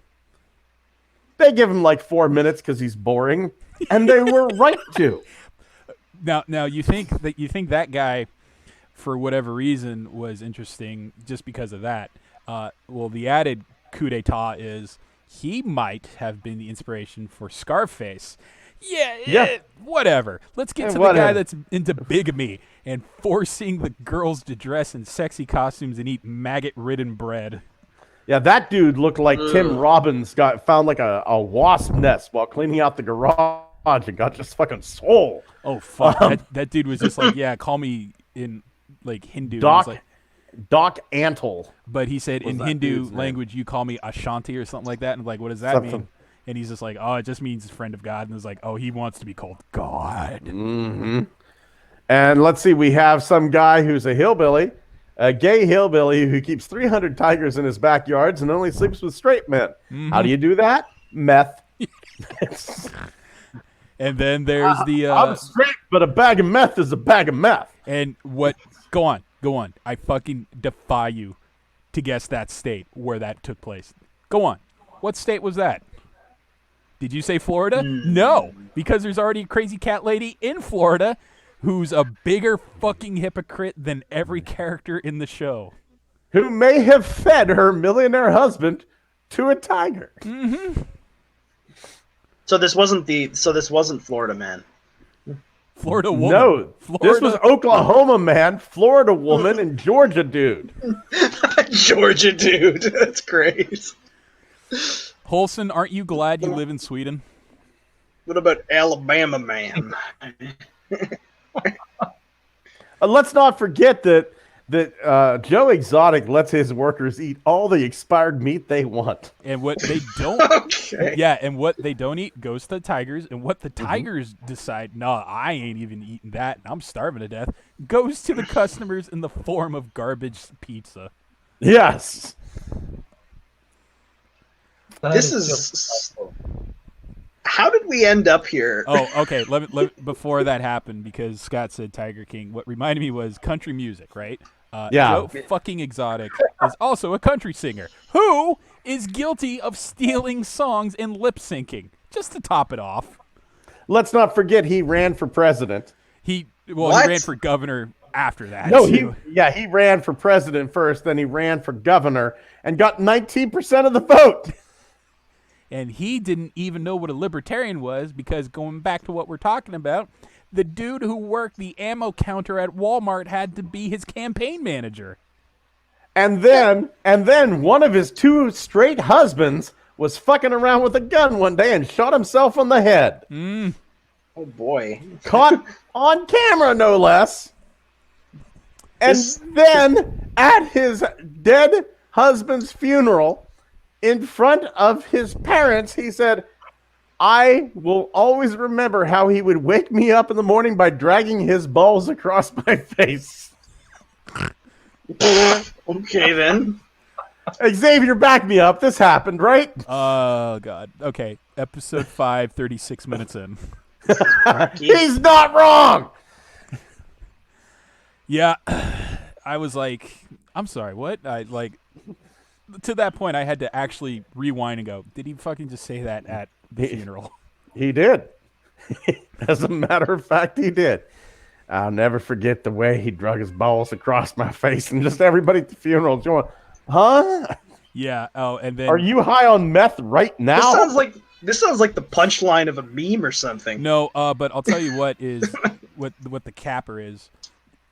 They give him like 4 minutes because he's boring. And they were right to. Now you think that guy, for whatever reason, was interesting just because of that. Well, the added coup d'état is he might have been the inspiration for Scarface. Yeah. Whatever. Let's get to the guy that's into bigamy and forcing the girls to dress in sexy costumes and eat maggot-ridden bread. Yeah, that dude looked like Tim Robbins found like a wasp nest while cleaning out the garage and got just fucking soul. Oh, fuck. That dude was just like, yeah, call me in, like, Hindu. Doc Antle. But he said in that Hindu dude's name? language, you call me Ashanti or something like that. And I'm like, what does that mean? Something. And he's just like, oh, it just means friend of God. And it's like, oh, he wants to be called God. Mm-hmm. And let's see, we have some guy who's a hillbilly, a gay hillbilly who keeps 300 tigers in his backyards and only sleeps with straight men. Mm-hmm. How do you do that? Meth. And then there's the... I'm straight, but a bag of meth is a bag of meth. And what... Go on. I fucking defy you to guess that state where that took place. Go on. What state was that? Did you say Florida? No, because there's already a crazy cat lady in Florida who's a bigger fucking hypocrite than every character in the show. Who may have fed her millionaire husband to a tiger. So this wasn't Florida Man. Florida woman. No, Florida. this was Oklahoma man, Florida woman, and Georgia dude. Georgia dude. That's great. Holson, aren't you glad you live in Sweden? What about Alabama man? Let's not forget that Joe Exotic lets his workers eat all the expired meat they want. And what they don't, Okay. yeah, and what they don't eat goes to the tigers. And what the tigers decide, no, I ain't even eating that, and I'm starving to death, goes to the customers in the form of garbage pizza. Yes. This is. How did we end up here? Oh, okay. Before that happened, because Scott said Tiger King, what reminded me was country music, right? Yeah. Joe fucking Exotic is also a country singer who is guilty of stealing songs and lip syncing, just to top it off. Let's not forget he ran for president. He What? ran for governor after that. No, too. he ran for president first, then he ran for governor and got 19% of the vote. And he didn't even know what a libertarian was, because going back to what we're talking about, the dude who worked the ammo counter at Walmart had to be his campaign manager. And then one of his two straight husbands was fucking around with a gun one day and shot himself on the head. Oh boy. Caught on camera, no less. And then at his dead husband's funeral, in front of his parents, he said, I will always remember how he would wake me up in the morning by dragging his balls across my face. Okay then. Xavier, back me up. This happened, right? Oh, God. Okay. Episode 5, 36 minutes in. He's not wrong. Yeah. I was like, I'm sorry, what? To that point, I had to actually rewind and go, did he fucking just say that at the funeral? He did. As a matter of fact, he did. I'll never forget the way he drug his balls across my face, and just everybody at the funeral going, huh? Yeah. Oh, and then Are you high on meth right now? This sounds like the punchline of a meme or something. No, but I'll tell you what is what the capper is.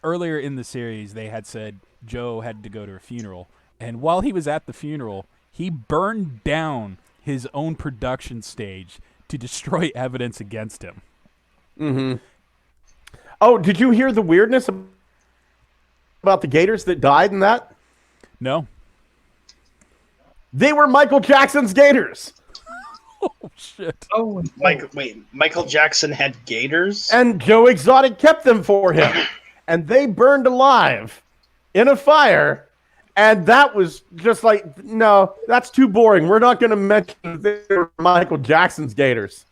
Earlier in the series, they had said Joe had to go to a funeral, and while he was at the funeral, he burned down his own production stage to destroy evidence against him. Mm-hmm. Oh, did you hear the weirdness about the gators that died in that? No. They were Michael Jackson's gators. Oh, shit. Oh, Michael Jackson had gators? And Joe Exotic kept them for him. And they burned alive in a fire. And that was just like, no, that's too boring. We're not going to mention they were Michael Jackson's gators.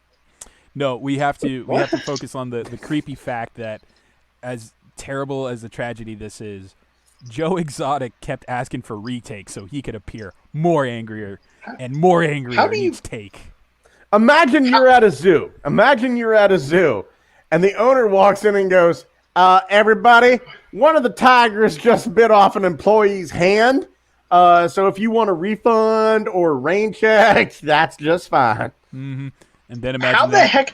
No, we have to focus on the creepy fact that, as terrible as the tragedy this is, Joe Exotic kept asking for retakes so he could appear more angrier and more angrier each take. Imagine you're at a zoo. And the owner walks in and goes, everybody, one of the tigers just bit off an employee's hand. So if you want a refund or rain check, that's just fine. Mm-hmm. And then imagine How the heck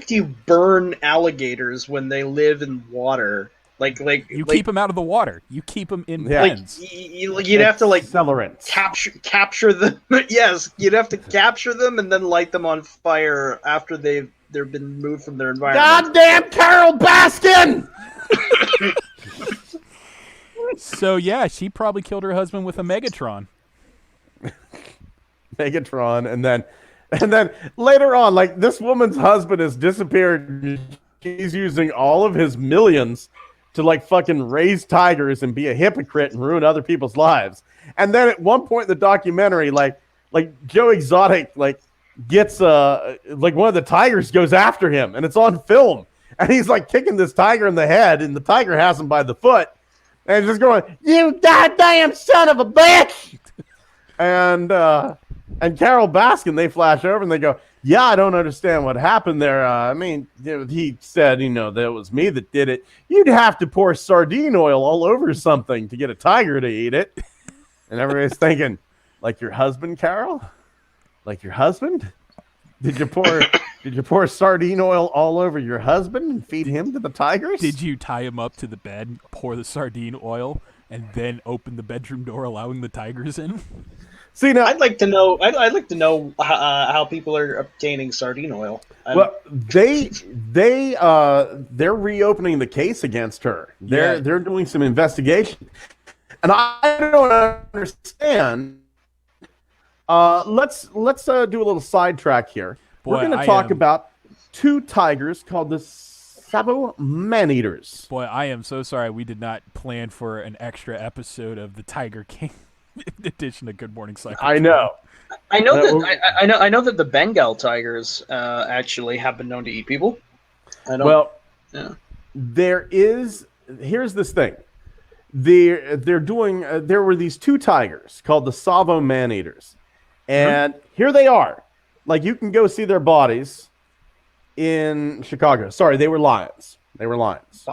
do you burn alligators when they live in water? You keep them out of the water. You keep them in pens. You'd have to accelerants. capture them. Yes, you'd have to capture them and then light them on fire after they've been moved from their environment. Goddamn Carol Baskin! So yeah, she probably killed her husband with a Megatron. Megatron, and then later on, like, this woman's husband has disappeared. He's using all of his millions to like fucking raise tigers and be a hypocrite and ruin other people's lives. And then at one point in the documentary, like Joe Exotic gets like one of the tigers goes after him, and it's on film, and he's like kicking this tiger in the head, and the tiger has him by the foot, and he's just going, "You goddamn son of a bitch!" And Carol Baskin, they flash over and they go, "Yeah, I don't understand what happened there. I mean, he said, that it was me that did it. You'd have to pour sardine oil all over something to get a tiger to eat it." And everybody's thinking, like your husband, Carol? Like your husband? Did you pour Did you pour sardine oil all over your husband and feed him to the tigers? Did you tie him up to the bed, pour the sardine oil, and then open the bedroom door, allowing the tigers in? See now, I'd like to know. I'd like to know how people are obtaining sardine oil. well, they're reopening the case against her. They're doing some investigation, and I don't understand. Let's do a little sidetrack here. We're Boy, going to talk about two tigers called the Savo man-eaters. Boy, I am so sorry we did not plan for an extra episode of the Tiger King in addition to Good Morning Cybertron. I know. I know that the Bengal tigers actually have been known to eat people. There is. Here's this thing. They're doing. There were these two tigers called the Savo man-eaters, and here they are. Like, you can go see their bodies in Chicago. Sorry, they were lions.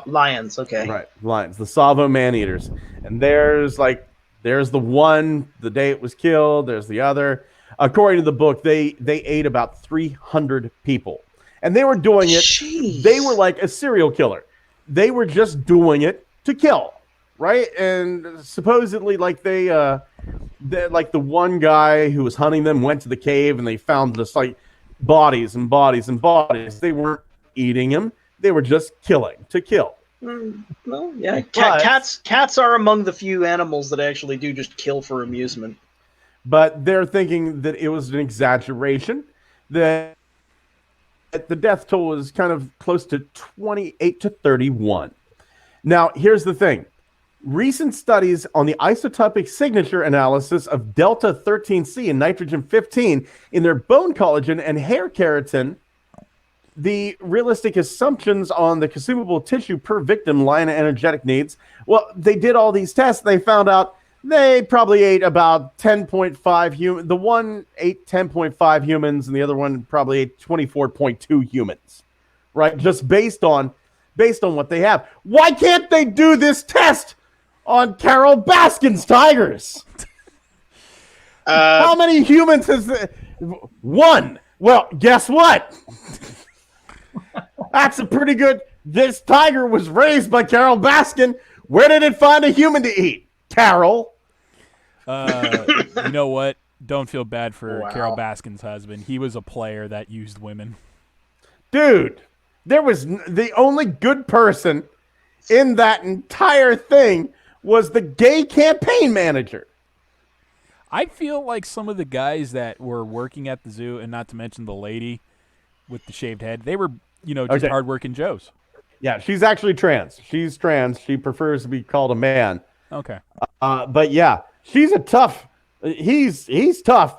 Lions, okay. Right, lions. The Savo man-eaters. And there's the one, the day it was killed. There's the other. According to the book, they ate about 300 people. And they were doing it. Jeez. They were like a serial killer. They were just doing it to kill, right? And supposedly, like like the one guy who was hunting them went to the cave and they found just like bodies and bodies and bodies. They weren't eating them. They were just killing to kill. Well, yeah. Cats are among the few animals that actually do just kill for amusement. But they're thinking that it was an exaggeration, that the death toll was kind of close to 28 to 31. Now, here's the thing. Recent studies on the isotopic signature analysis of Delta 13C and nitrogen 15 in their bone collagen and hair keratin, the realistic assumptions on the consumable tissue per victim line of energetic needs. Well, they did all these tests. They found out they probably ate about 10.5 humans. The one ate 10.5 humans, and the other one probably ate 24.2 humans, right? Just based on what they have. Why can't they do this test on Carol Baskin's tigers? How many humans has one? Well, guess what? That's a pretty good. This tiger was raised by Carol Baskin. Where did it find a human to eat? Carol. You know what? Don't feel bad for Wow. Carol Baskin's husband. He was a player that used women. Dude, there was the only good person in that entire thing was the gay campaign manager. I feel like some of the guys that were working at the zoo, and not to mention the lady with the shaved head, they were, just Okay. hardworking Joes. Yeah, she's actually trans. She's trans. She prefers to be called a man. Okay. But yeah, she's a tough. He's tough.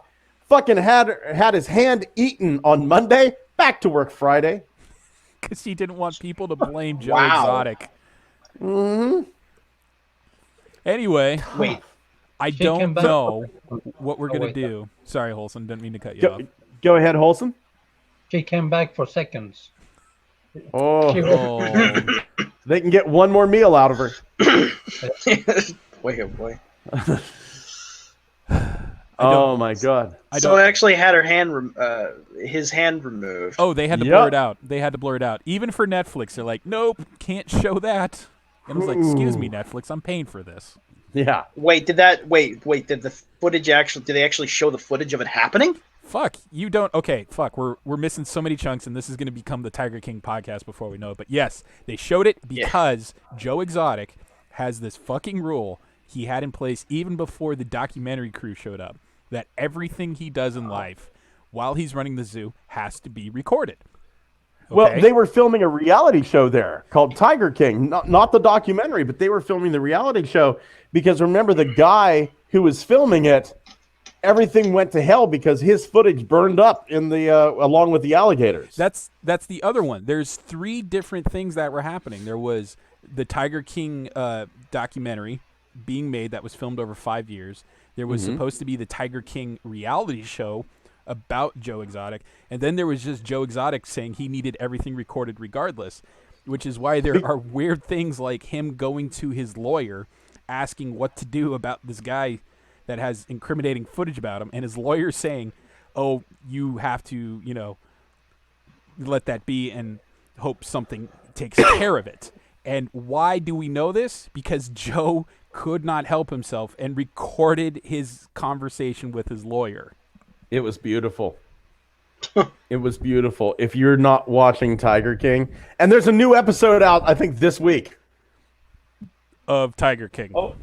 Fucking had his hand eaten on Monday. Back to work Friday. Because he didn't want people to blame Joe Wow. Exotic. Mm-hmm. Anyway, Wait, I She came don't back- know what we're going to wait. do. Sorry, Holson. Didn't mean to cut you off. Go ahead, Holson. She came back for seconds. Oh, She was- Oh, they can get one more meal out of her. boy, oh boy. Oh my god. So it actually had her hand, his hand removed. Oh, they had to Yep. blur it out. They had to blur it out. Even for Netflix, they're like, nope, can't show that. And I was like, excuse me, Netflix, I'm paying for this. Yeah. Wait, did the footage actually? Did they actually show the footage of it happening? Fuck, you don't. Okay, fuck, we're missing so many chunks, and this is going to become the Tiger King podcast before we know it. But yes, they showed it because Joe Exotic has this fucking rule he had in place even before the documentary crew showed up, that everything he does in life while he's running the zoo has to be recorded. Well, Okay? they were filming a reality show there called Tiger King. Not the documentary, but they were filming the reality show because remember the guy who was filming it, everything went to hell because his footage burned up in the along with the alligators. That's the other one. There's 3 different things that were happening. There was the Tiger King documentary being made that was filmed over 5 years. There was supposed to be the Tiger King reality show about Joe Exotic, and then there was just Joe Exotic saying he needed everything recorded regardless, which is why there are weird things like him going to his lawyer asking what to do about this guy that has incriminating footage about him, and his lawyer saying, oh, you have to, let that be and hope something takes care of it. And why do we know this? Because Joe could not help himself and recorded his conversation with his lawyer. It was beautiful. It was beautiful. If you're not watching Tiger King, and there's a new episode out, I think this week. Of Tiger King. Oh.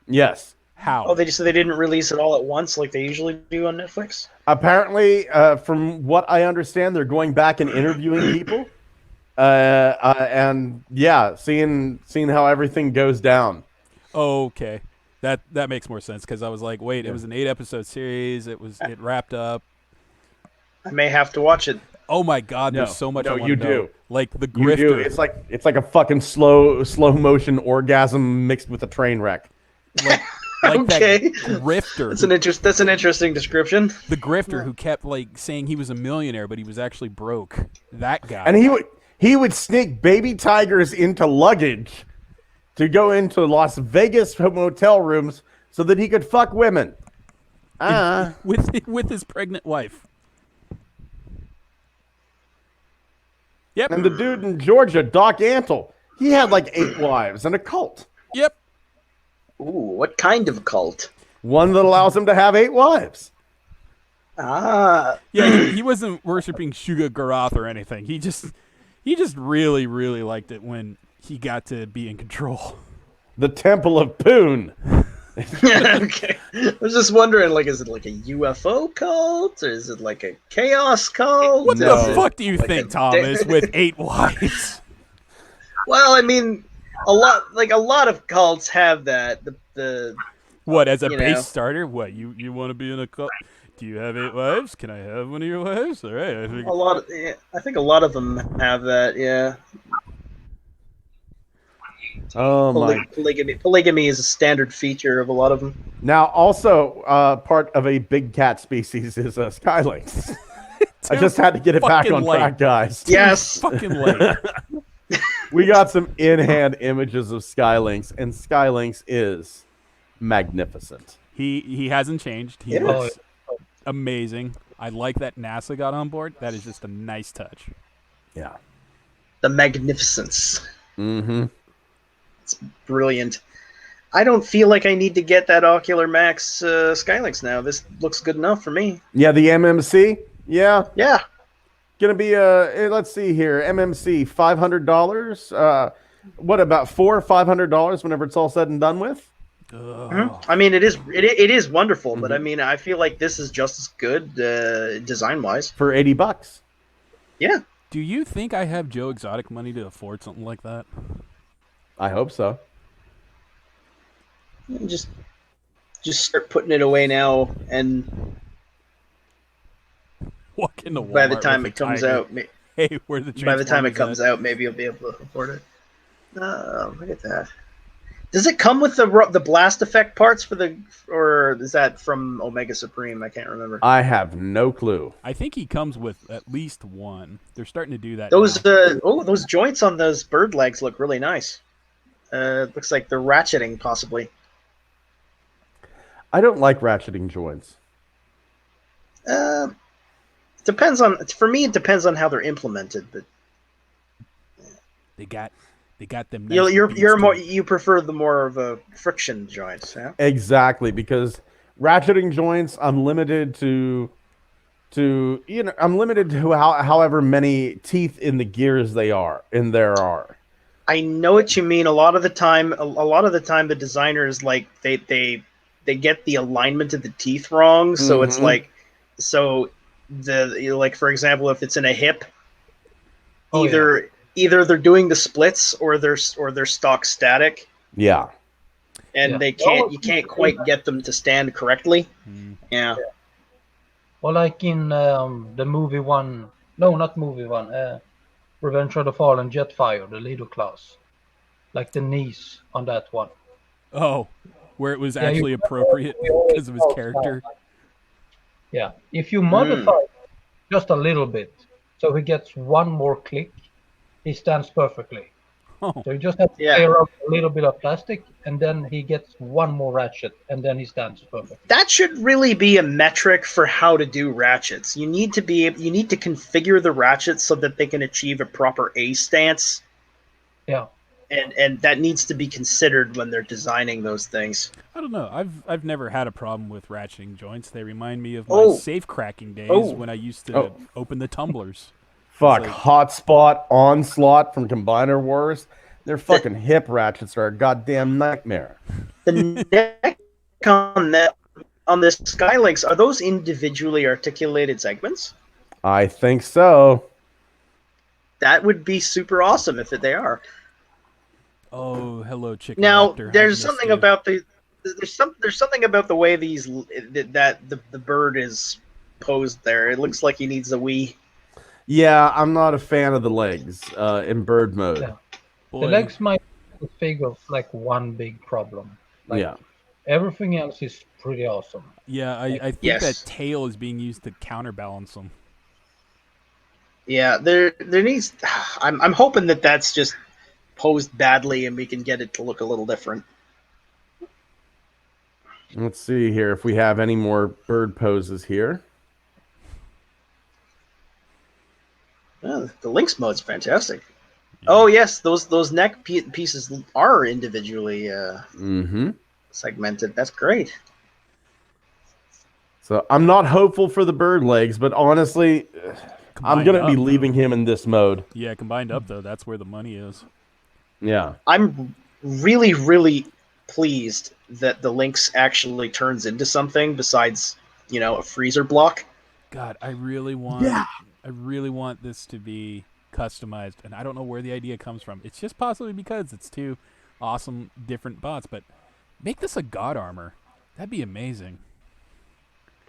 Yes. How? Oh, they didn't release it all at once like they usually do on Netflix? Apparently, from what I understand, they're going back and interviewing people. And yeah, seeing how everything goes down. Oh, okay. That makes more sense because I was like, wait, it was an 8-episode series. It wrapped up. I may have to watch it. Oh my God, there's so much I want to know. do. Like the You do. grifter. It's like a fucking slow motion orgasm mixed with a train wreck. Like Okay. that grifter. That's an interesting description. The grifter who kept like saying he was a millionaire, but he was actually broke. That guy. And he would sneak baby tigers into luggage to go into Las Vegas motel rooms so that he could fuck women. With his pregnant wife. Yep. And the dude in Georgia, Doc Antle, he had like 8 wives and a cult. Yep. Ooh, what kind of cult? One that allows him to have 8 wives. Ah. Yeah, he wasn't worshiping Shuga Garath or anything. He just really, really liked it when he got to be in control. The Temple of Poon. Okay. I was just wondering, like, is it like a UFO cult, or is it like a chaos cult? What No. the fuck do you think, Thomas, with 8 wives? Well, I mean, a lot of cults have that. The What, as a You base know. starter? What, you want to be in a cult? Do you have 8 wives? Can I have one of your wives? All right. I think a lot of them have that. Yeah. Oh my. Polygamy is a standard feature of a lot of them. Now, also, part of a big cat species is Skylynx. I just had to get it back fucking on late. track, guys. Yes. Fucking late. We got some in-hand images of Skylynx, and Skylynx is magnificent. He hasn't changed. He Yeah. looks amazing. I like that NASA got on board. That is just a nice touch. Yeah. The magnificence. Mm-hmm. It's brilliant. I don't feel like I need to get that Ocular Max Skylynx now. This looks good enough for me. Yeah, the MMC. Yeah, Yeah. gonna be let's see here, MMC $500. What about $500 whenever it's all said and done with? I mean, it is wonderful, but I mean, I feel like this is just as good design wise. For $80. Yeah. Do you think I have Joe Exotic money to afford something like that? I hope so. Just start putting it away now, and Walk into Walmart by the time with it a comes tiger. out, Hey, where the by the time it Transformers comes at? out, maybe you'll be able to afford it. Look at that. Does it come with the blast effect parts for or is that from Omega Supreme? I can't remember. I have no clue. I think he comes with at least one. They're starting to do that. Those now. those joints on those bird legs look really nice. Looks like they're ratcheting possibly. I don't like ratcheting joints. Depends on, for me it depends on how they're implemented, but They got them. Nice you prefer the more of a friction joints, yeah? Exactly, because ratcheting joints, I'm limited to however many teeth in the gears there are. I know what you mean. A lot of the time the designers, like, they get the alignment of the teeth wrong, so it's like, so like, for example, if it's in a hip, either they're doing the splits or they're stock static, Yeah. and Yeah. you can't quite get them to stand correctly. Yeah. Or like in the movie one, no, not movie one, Revenge of the Fallen Jetfire, the Lido class, like the knees on that one. Oh, where it was Yeah, actually you- appropriate because of his character. Yeah, if you modify just a little bit, so he gets one more click, he stands perfectly. Oh, So you just have to Yeah. tear up a little bit of plastic, and then he gets one more ratchet, and then he stands perfect. That should really be a metric for how to do ratchets. You need to configure the ratchets so that they can achieve a proper A stance, Yeah. and that needs to be considered when they're designing those things. I don't know. I've never had a problem with ratcheting joints. They remind me of my Oh. safe cracking days Oh. when I used to Oh. open the tumblers. Fuck, like- Hotspot, Onslaught from Combiner Wars. Their fucking hip ratchets are a goddamn nightmare. The neck on the Skylinks, are those individually articulated segments? I think so. That would be super awesome if they are. Oh, hello, chicken Now, raptor. I've there's missed something you. about there's something about the way the bird is posed there. It looks like he needs a wee. Yeah, I'm not a fan of the legs in bird mode. Yeah. Boy, The legs might be figure like one big problem. Like, Yeah. everything else is pretty awesome. Yeah, I think Yes. that tail is being used to counterbalance them. Yeah, there needs. I'm hoping that that's just posed badly and we can get it to look a little different. Let's see here if we have any more bird poses here. Oh, the Lynx mode's fantastic. Oh yes, those neck pieces are individually Mm-hmm. segmented. That's great. So I'm not hopeful for the bird legs, but honestly, I'm Combined going to be up, leaving him in this mode. Yeah, combined up though, that's where the money is. Yeah. I'm really pleased that the Lynx actually turns into something besides, a freezer block. God, I really want this to be customized, and I don't know where the idea comes from. It's just possibly because it's two awesome different bots, but make this a god armor. That'd be amazing.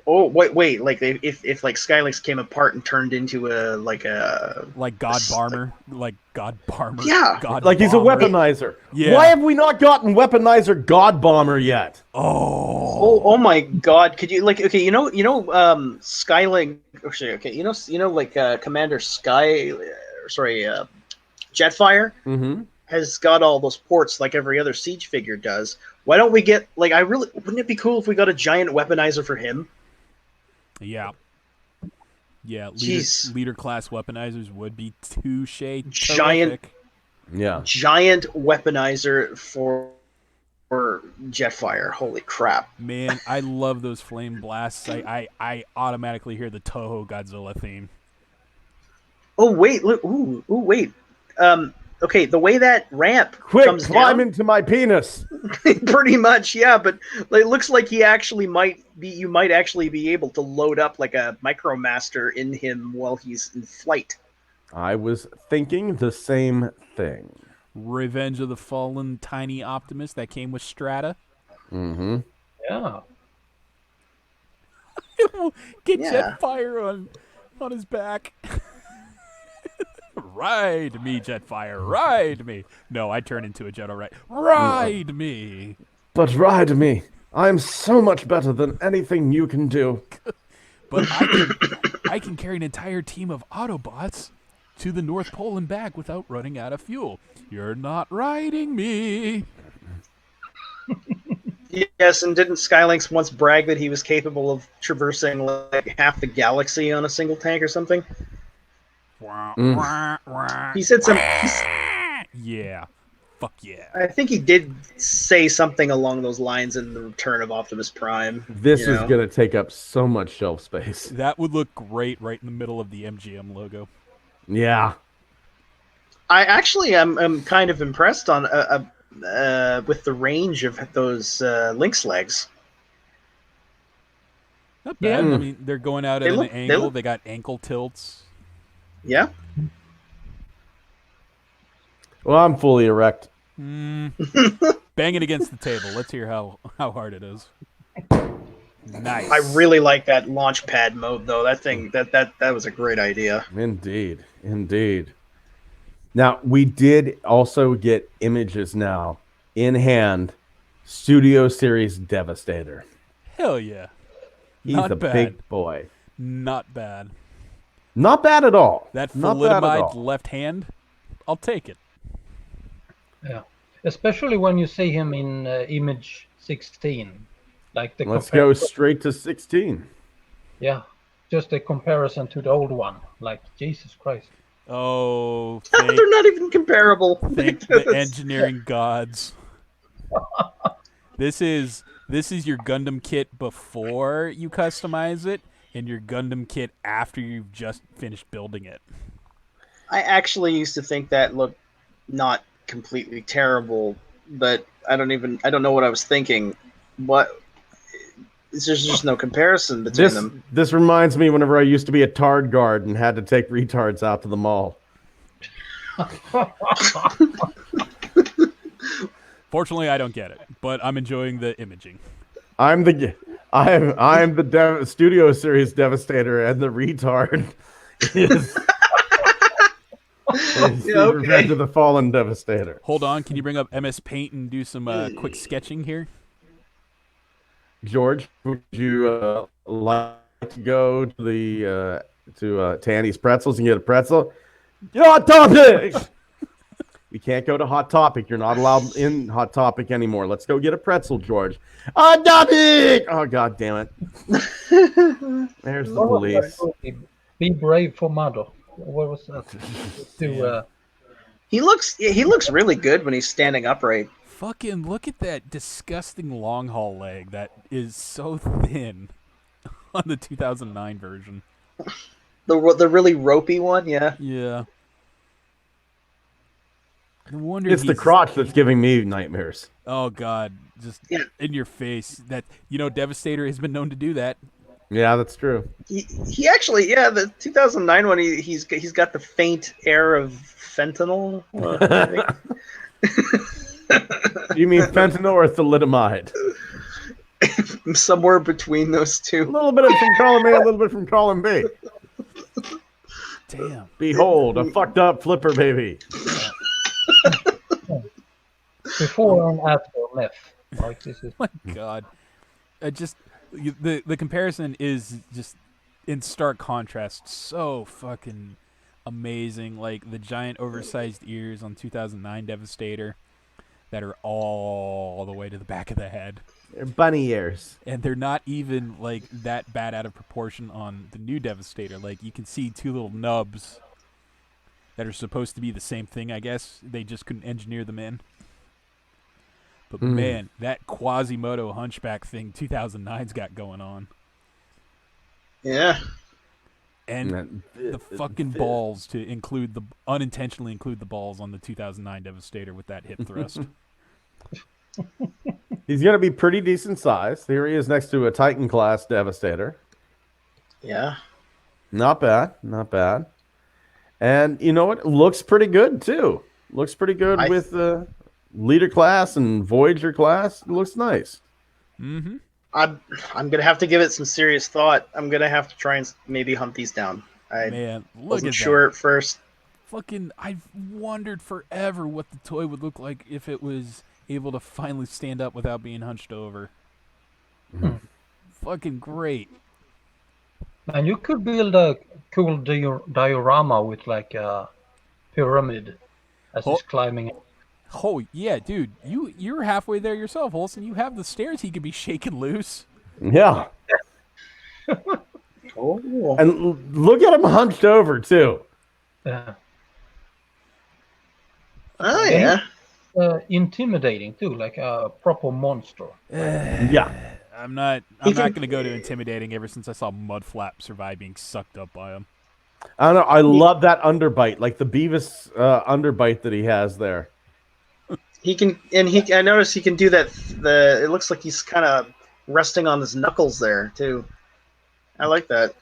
Oh wait! Like if like Skylynx came apart and turned into a Like God Barmer, like God Barmer. Yeah. God Like he's a Bomber. weaponizer. Yeah. Why have we not gotten weaponizer God Bomber yet? oh my God! Could you Skylink? Okay, Commander Sky, Jetfire Mm-hmm. has got all those ports like every other Siege figure does. Why don't we get wouldn't it be cool if we got a giant weaponizer for him? Yeah. Yeah, Jeez. leader class weaponizers would be touche Giant- terrific. Yeah. Giant weaponizer for Jetfire. Holy crap! Man, I love those flame blasts. I automatically hear the Toho Godzilla theme. Oh wait, look! Ooh, wait. Okay, the way that ramp Quick, comes climb down, into my penis. pretty much, yeah. But it looks like he actually might be. You might actually be able to load up like a MicroMaster in him while he's in flight. I was thinking the same thing. Revenge of the Fallen Tiny Optimus that came with Strata. Mm-hmm. Yeah. Get Yeah. Jetfire on his back. Ride me, Jetfire. Ride me. No, I turn into a Jet, all right. Ride me. But ride me. I am so much better than anything you can do. But I can carry an entire team of Autobots to the North Pole and back without running out of fuel. You're not riding me. Yes, and didn't Skylynx once brag that he was capable of traversing like half the galaxy on a single tank or something? He said some. Yeah. Fuck yeah. I think he did say something along those lines in the Return of Optimus Prime. This you is know? going to take up so much shelf space. That would look great right in the middle of the MGM logo. Yeah. I actually am kind of impressed on with the range of those Lynx legs. Not bad. Yeah. I mean, they're going out They at look- an they angle. look- They got ankle tilts. Yeah. Well, I'm fully erect. Bang it against the table. Let's hear how hard it is. Nice. I really like that launch pad mode though. That thing that was a great idea. Indeed. Indeed. Now, we did also get images now in hand. Studio Series Devastator. Hell yeah. He's Not a bad. big boy. Not bad. Not bad at all. That Not bad at thalidomide all. left hand, I'll take it. Yeah, especially when you see him in image 16, like the Let's go comparison. straight to 16. Yeah, just a comparison to the old one. Like Jesus Christ. Oh, They're not even comparable. thank the engineering gods. This is your Gundam kit before you customize it, and your Gundam kit after you've just finished building it. I actually used to think that looked not completely terrible, but I don't know what I was thinking. What there's just no comparison between them. This reminds me whenever I used to be a tard guard and had to take retards out to the mall. Fortunately, I don't get it, but I'm enjoying the imaging. I'm the Studio Series Devastator, and the retard is Revenge of the Fallen Devastator. Hold on, can you bring up MS Paint and do some quick sketching here? George, would you like to go to the to Annie's Pretzels and get a pretzel? Get Hot Topic! We can't go to Hot Topic. You're not allowed in Hot Topic anymore. Let's go get a pretzel, George. Hot Topic! Oh, God damn it. There's the police. Be brave for mother. What was that? He looks really good when he's standing upright. Fucking look at that disgusting long haul leg that is so thin on the 2009 version. The really ropey one, yeah. Yeah. No wonder It's the crotch that's giving me nightmares. Oh God, just in your face. That Devastator has been known to do that. Yeah, that's true. He actually, the 2009 one. He's got the faint air of fentanyl. You mean fentanyl or thalidomide? Somewhere between those two. A little bit from column A, a little bit from column B. Damn. Behold, a fucked up flipper baby. Before and after meth. Like this is. My God, the comparison is just in stark contrast. So fucking amazing. Like the giant oversized ears on 2009 Devastator that are all the way to the back of the head. They're bunny ears. And they're not even like that bad out of proportion on the new Devastator. Like you can see two little nubs that are supposed to be the same thing, I guess. They just couldn't engineer them in. But man, that Quasimodo hunchback thing 2009's got going on. Yeah. And the fucking balls to unintentionally include the balls on the 2009 Devastator with that hip thrust. He's going to be pretty decent size. Here he is next to a Titan class Devastator. Yeah. Not bad. Not bad. And you know what? Looks pretty good, too. Looks pretty good with Leader class and Voyager class. It looks nice. Mm-hmm. I'm gonna have to give it some serious thought. I'm gonna have to try and maybe hunt these down. Wasn't sure at first. Fucking, I've wondered forever what the toy would look like if it was able to finally stand up without being hunched over. Fucking great. And you could build a cool diorama with like a pyramid as he's climbing. Oh yeah, dude, you're halfway there yourself, Olsen. You have the stairs he could be shaking loose. Yeah. Oh. And look at him hunched over too. Yeah. Oh yeah. Intimidating too, like a proper monster. Yeah. I'm not going to go to intimidating ever since I saw Mudflap survive being sucked up by him. I don't know. I love that underbite, like the Beavis underbite that he has there. He can, and I noticed he can do that. It looks like he's kind of resting on his knuckles there too. I like that.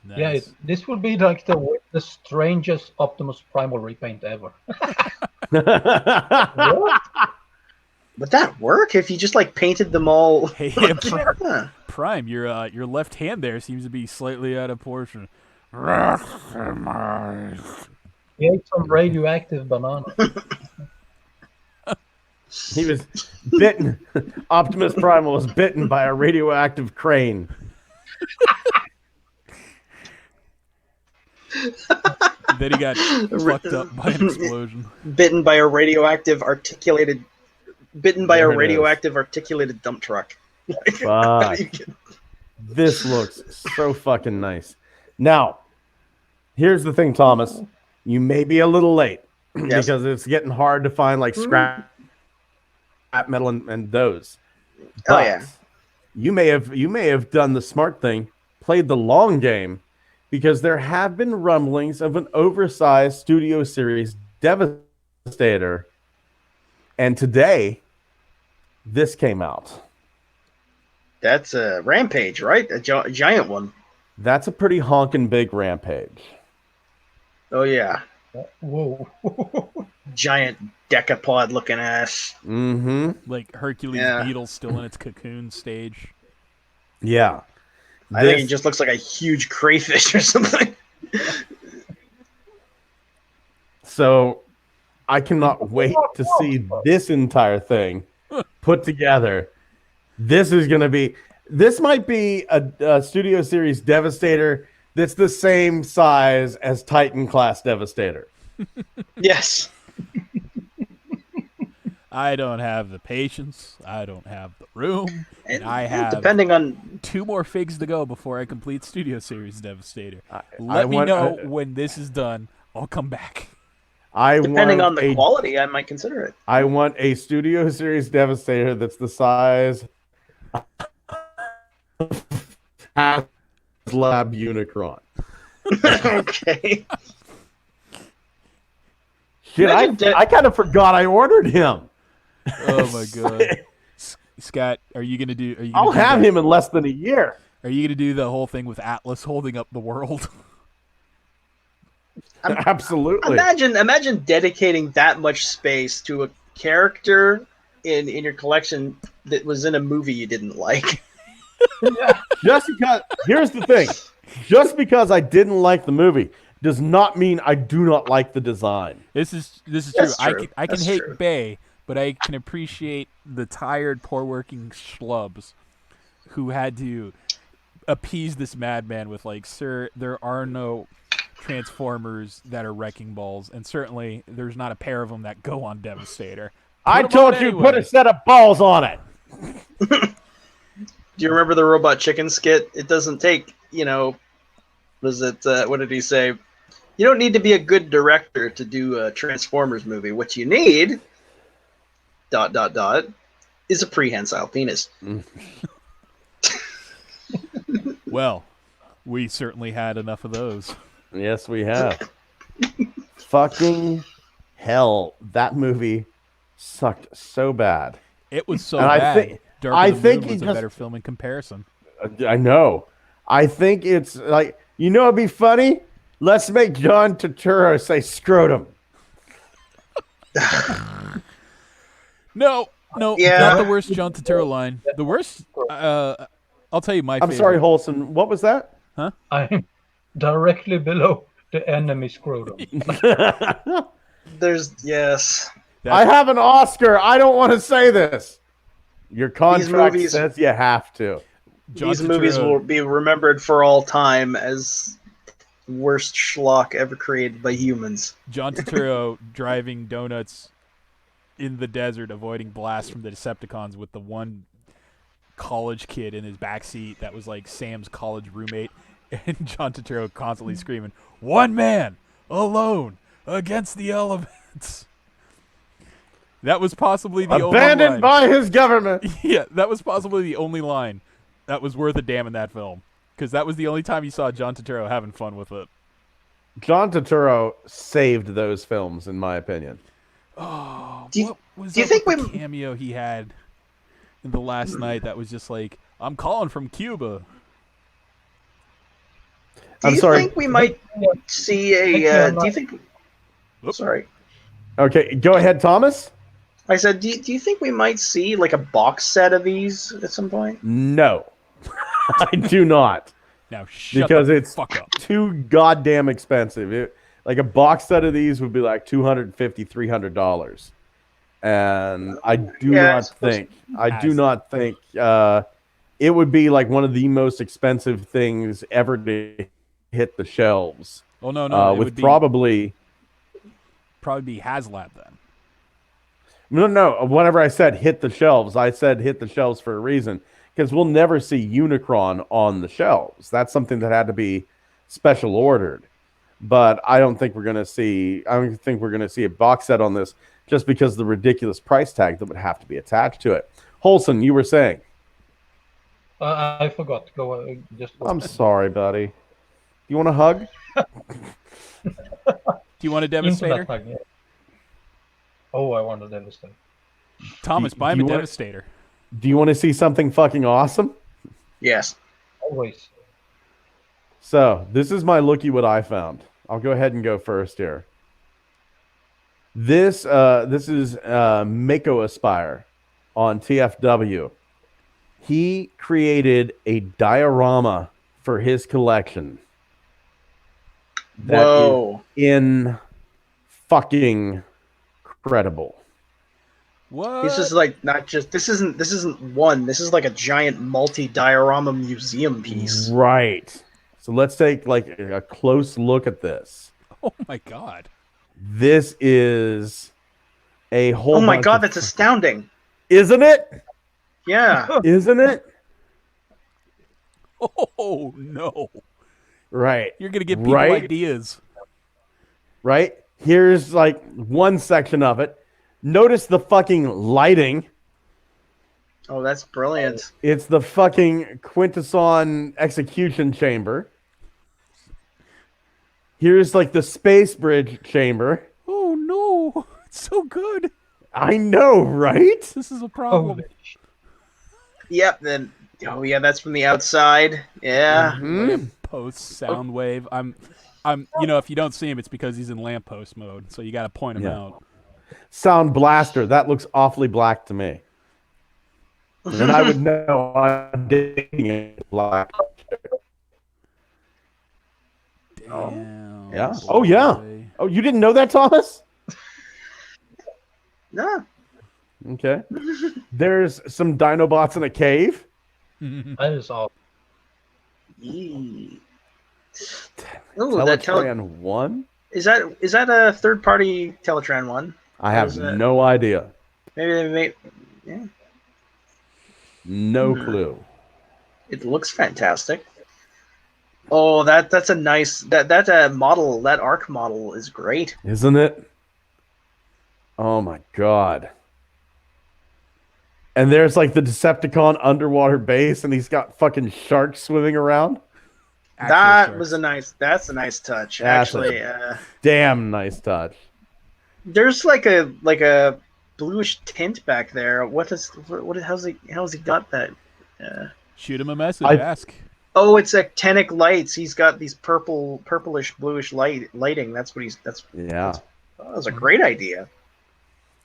Nice. Yeah, this would be like the strangest Optimus Primal repaint ever. What? Would that work if you just like painted them all? Hey, Prime, your left hand there seems to be slightly out of proportion. He ate some radioactive banana. He was bitten. Optimus Primal was bitten by a radioactive crane. Then he got fucked up by an explosion. Bitten by a radioactive articulated dump truck. Fuck. This looks so fucking nice. Now, here's the thing, Thomas. You may be a little late because it's getting hard to find like scrap metal and those. But yeah. You may have done the smart thing, played the long game, because there have been rumblings of an oversized Studio Series Devastator, and today this came out. That's a Rampage, right? A giant one. That's a pretty honking big Rampage. Oh yeah, Whoa. giant decapod looking ass. Mm-hmm. Like Hercules beetle still in its cocoon stage. Yeah. I think it just looks like a huge crayfish or something. So I cannot wait to see this entire thing put together. This might be a Studio Series Devastator that's the same size as Titan class Devastator. Yes. I don't have the patience. I don't have the room. And I have depending on 2 more figs to go before I complete Studio Series Devastator. Let me know when this is done. I'll come back. Depending on the quality, I might consider it. I want a Studio Series Devastator that's the size of Lab Unicron. Okay. Shit, I kind of forgot I ordered him. Oh my god, Scott, are you gonna do? I'll have him in less than a year. Are you gonna do the whole thing with Atlas holding up the world? Absolutely. Imagine dedicating that much space to a character in your collection that was in a movie you didn't like. Just because, here's the thing. Just because I didn't like the movie does not mean I do not like the design. This is true. That's true. I can That's hate true. Bay, but I can appreciate the tired, poor-working schlubs who had to appease this madman with, like, sir, there are no Transformers that are wrecking balls, and certainly there's not a pair of them that go on Devastator. I told you put a set of balls on it. Do you remember the Robot Chicken skit? It doesn't take, was it, what did he say? You don't need to be a good director to do a Transformers movie. What you need, ... is a prehensile penis. Well, we certainly had enough of those. Yes, we have. Fucking hell, that movie sucked so bad. It was so And bad. I think was a better film in comparison. I know. I think it's like, it'd be funny? Let's make John Turturro say scrotum. No, Yeah. not the worst John Turturro line. The worst, I'll tell you my favorite. I'm sorry, Holson. What was that? Huh? I'm directly below the enemy scrotum. Yes. I have an Oscar. I don't want to say this. Your contract says you have to. These movies will be remembered for all time as worst schlock ever created by humans. John Turturro driving donuts in the desert, avoiding blasts from the Decepticons with the one college kid in his backseat that was like Sam's college roommate, and John Turturro constantly screaming, "One man, alone, against the elements." That was possibly the abandoned only line. by his government. Yeah, that was possibly the only line that was worth a damn in that film, because that was the only time you saw John Turturro having fun with it. John Turturro saved those films, in my opinion. Oh, Do you- what was do you up think with the cameo he had in The Last Night that was just like, "I'm calling from Cuba"? Do you think we might see a? Do you think? Oops. Sorry, Okay, go ahead, Thomas. I said. Do you think we might see like a box set of these at some point? No, I do not. Now shut Because the it's fuck up. too goddamn expensive. Like a box set of these would be like $250, $300, and I do not think it would be like one of the most expensive things ever to hit the shelves Oh no, it with would be probably be HasLab then. no. Whenever I said hit the shelves, I said hit the shelves for a reason because we'll never see Unicron on the shelves. That's something that had to be special ordered. But I don't think we're going to see. I don't think we're going to see a box set on this just because of the ridiculous price tag that would have to be attached to it. Holson, you were saying. I forgot. Just go. I'm sorry, buddy. You want a hug? Do you want a Devastator? Internet hug, yeah. Oh, I want a Devastator. Thomas, buy him a Devastator. Do you want to see something fucking awesome? Yes. Always. So, this is my looky what I found. I'll go ahead and go first here. This is Mako Aspire on TFW. He created a diorama for his collection. That Whoa. is in fucking credible. What? This is like not just this isn't one. This is like a giant multi-diorama museum piece. Right. So let's take like a close look at this. Oh my god. This is a whole Oh my bunch god, of- that's astounding. Isn't it? Yeah. Isn't it? Oh no. Right. You're gonna give people Right? ideas. Right? Here's like one section of it. Notice the fucking lighting. Oh, that's brilliant. It's the fucking Quintesson execution chamber. Here's like the space bridge chamber. Oh no. It's so good. I know, right? This is a Oh, problem. Yep, then oh yeah, that's from the outside. Yeah. Lamppost Soundwave. I'm if you don't see him, it's because he's in lamppost mode, so you gotta point him out. Sound blaster. That looks awfully black to me. And I would know I'm dating it black. Damn. Yeah. Oh, yeah. boy. Oh, you didn't know that, Thomas? No. Okay. There's some Dinobots in a cave. that is all. Yee. Ooh, that Teletran 1? is that a third-party Teletran one? I have is that? no idea. Maybe they made. Yeah. No clue. It looks fantastic. Oh, that's a nice that model. That arc model is great. Isn't it? Oh my god. And there's like the Decepticon underwater base, and he's got fucking sharks swimming around. That's a nice touch. That's Actually, Damn nice touch. there's like a bluish tint back there. How's he got that? Shoot him a message. I- Ask. Oh, it's actinic lights. He's got these purplish bluish lighting. That's what that's. Yeah. That was a great idea.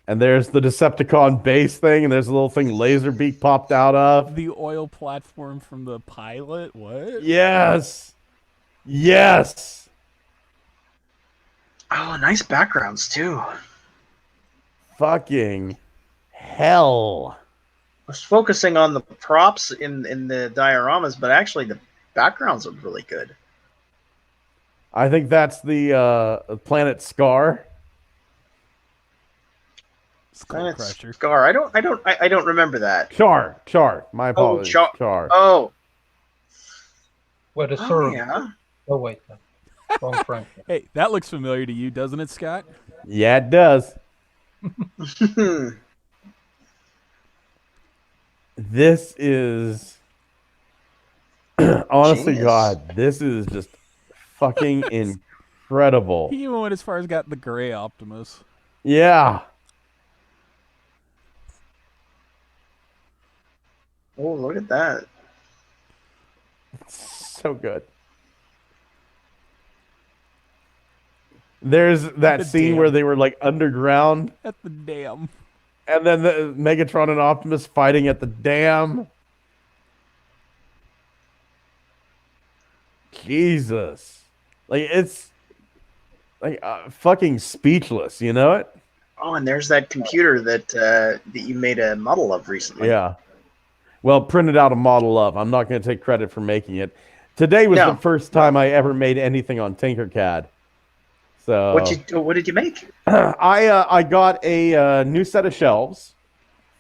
And there's the Decepticon base thing, and there's a little thing Laserbeak popped out of. The oil platform from the pilot. What? Yes. Yes. Oh, nice backgrounds too. Fucking hell. I was focusing on the props in the dioramas, but actually the backgrounds are really good. I think that's the planet Scar. Skull Crusher. Scar. I don't remember that. Char. My apologies. Char. Oh, Where the oh serve. yeah. Oh wait, wrong frame. Hey, that looks familiar to you, doesn't it, Scott? Yeah, it does. This is honestly, Genius. God, this is just fucking incredible. He even went as far as got the gray Optimus. Yeah. Oh, look at that. So good. There's that The scene dam. where they were like underground, At the dam. and then the Megatron and Optimus fighting at the dam. Jesus. Like, it's like fucking speechless, you know it? Oh, and there's that computer that you made a model of recently. Yeah. Well, printed out a model of. I'm not going to take credit for making it. Today was No. the first time I ever made anything on Tinkercad. So I made anything on Tinkercad. So What did you make? I got a new set of shelves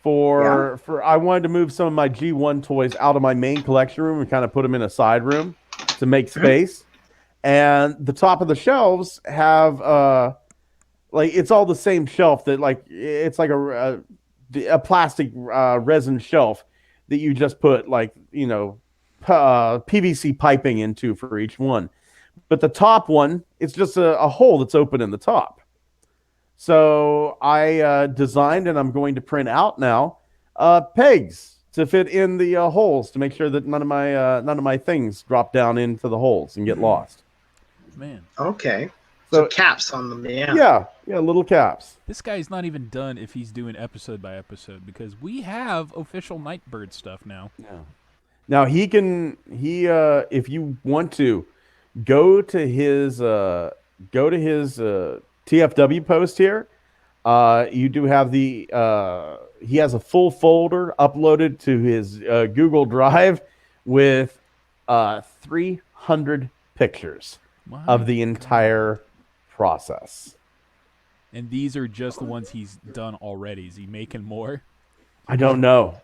for I wanted to move some of my G1 toys out of my main collection room and kind of put them in a side room to make space. And the top of the shelves have like it's all the same shelf that like it's like a plastic resin shelf that you just put like PVC piping into for each one. But the top one, it's just a hole that's open in the top. So I designed and I'm going to print out now pegs to fit in the holes to make sure that none of my things drop down into the holes and get lost. Man, Okay. So caps on them, yeah, little caps. this guy's not even done if he's doing episode by episode because we have official Nightbird stuff now. Yeah. Now if you want to go to his TFW post here. You do have he has a full folder uploaded to his Google Drive with 300 pictures of the entire process. And these are just the ones he's done already. Is he making more? I don't know.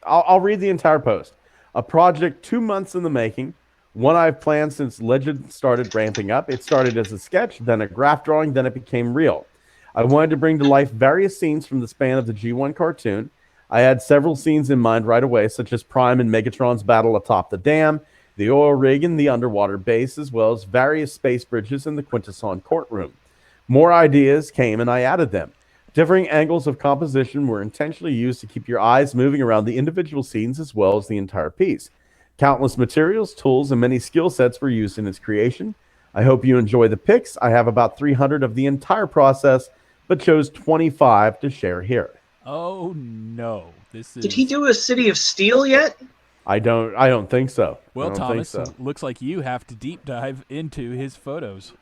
I'll read the entire post. A project 2 months in the making. One I've planned since Legend started ramping up. It started as a sketch, then a graph drawing, then it became real. I wanted to bring to life various scenes from the span of the G1 cartoon. I had several scenes in mind right away, such as Prime and Megatron's battle atop the dam, the oil rig and the underwater base, as well as various space bridges in the Quintesson courtroom. More ideas came and I added them. Differing angles of composition were intentionally used to keep your eyes moving around the individual scenes as well as the entire piece. Countless materials, tools, and many skill sets were used in its creation. I hope you enjoy the pics. I have about 300 of the entire process, but chose 25 to share here. Oh no! Did he do a City of Steel yet? I don't think so. Well, Thomas, looks like you have to deep dive into his photos.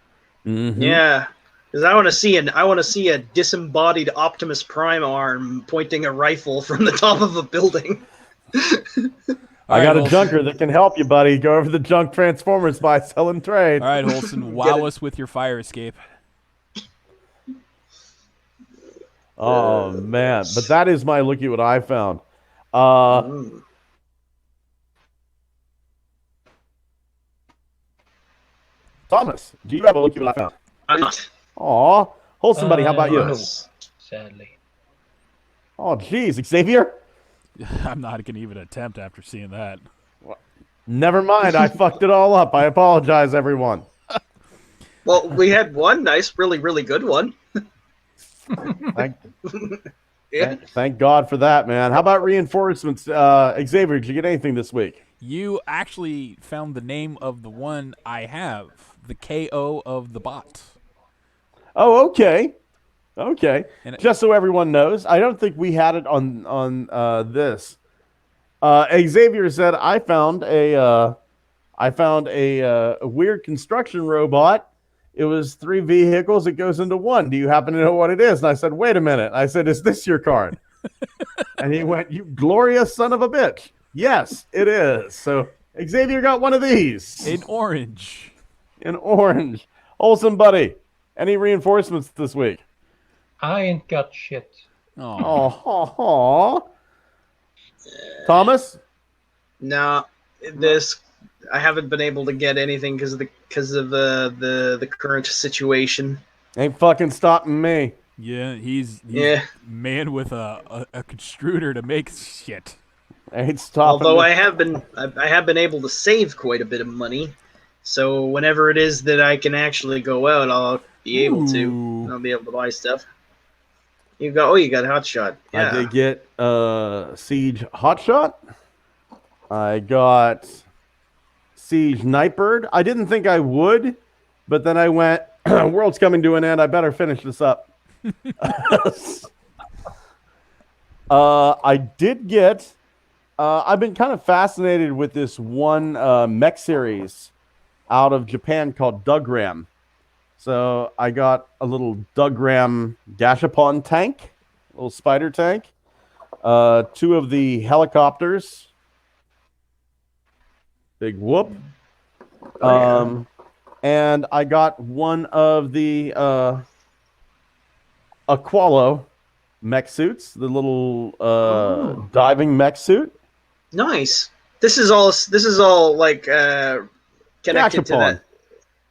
Mm-hmm. Yeah, because I want to see a disembodied Optimus Prime arm pointing a rifle from the top of a building. I got a junker that can help you, buddy. Go over the junk Transformers, buy, sell, and trade. All right, Holson, wow us with your fire escape. Oh, man. But that is my look at what I found. Thomas, do you have a look at what I found? I'm not. Aw. Holson, buddy, how about you? No, sadly. Oh, geez. Xavier? I'm not going to even attempt after seeing that. Never mind. I fucked it all up. I apologize, everyone. Well, we had one nice, really, really good one. Thank God for that, man. How about reinforcements? Xavier, did you get anything this week? You actually found the name of the one I have, the KO of the bot. Oh, okay. Okay. And just so everyone knows, I don't think we had it on this. Xavier said I found a weird construction robot. It was 3 vehicles. It goes into one. Do you happen to know what it is? And I said, wait a minute. I said, is this your card? And he went, you glorious son of a bitch. Yes, it is. So Xavier got one of these. In orange. In orange. Olsen, buddy, any reinforcements this week? I ain't got shit. Oh. Thomas? No, I haven't been able to get anything because of the current situation. Ain't fucking stopping me. Yeah, he's man with a construder to make shit. Ain't stopping. Although me. I have been able to save quite a bit of money, so whenever it is that I can actually go out, I'll be able to. I'll be able to buy stuff. You got Hotshot. Yeah. I did get Siege Hotshot. I got Siege Nightbird. I didn't think I would, but then I went, world's coming to an end. I better finish this up. I did get, I've been kind of fascinated with this one mech series out of Japan called Dugram. So I got a little Dugram Gashapon tank, a little spider tank, 2 of the helicopters, Big whoop. Oh, And I got one of the Aqualo mech suits, the little diving mech suit. Nice. This is all like connected to Gashapon. that.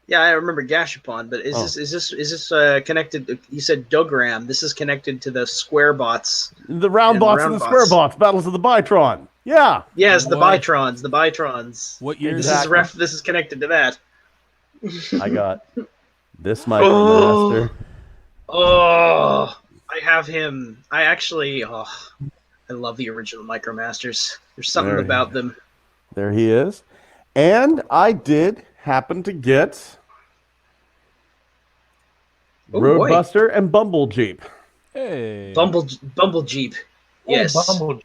Yeah, I remember Gashapon, but is this connected? You said Dogram. This is connected to the square bots. The round bots and the square bots, battles of the Bytron. Yeah. Yes, the What? Bytrons. The Bytrons. What year? Exactly. This is connected to that. I got this Micromaster. Oh, I have him. I actually. Oh, I love the original Micromasters. There's something There about them. There he is. And I did happen to get Oh, boy. Roadbuster and Bumble Jeep. Hey. Bumble Jeep. Yes. Bumble.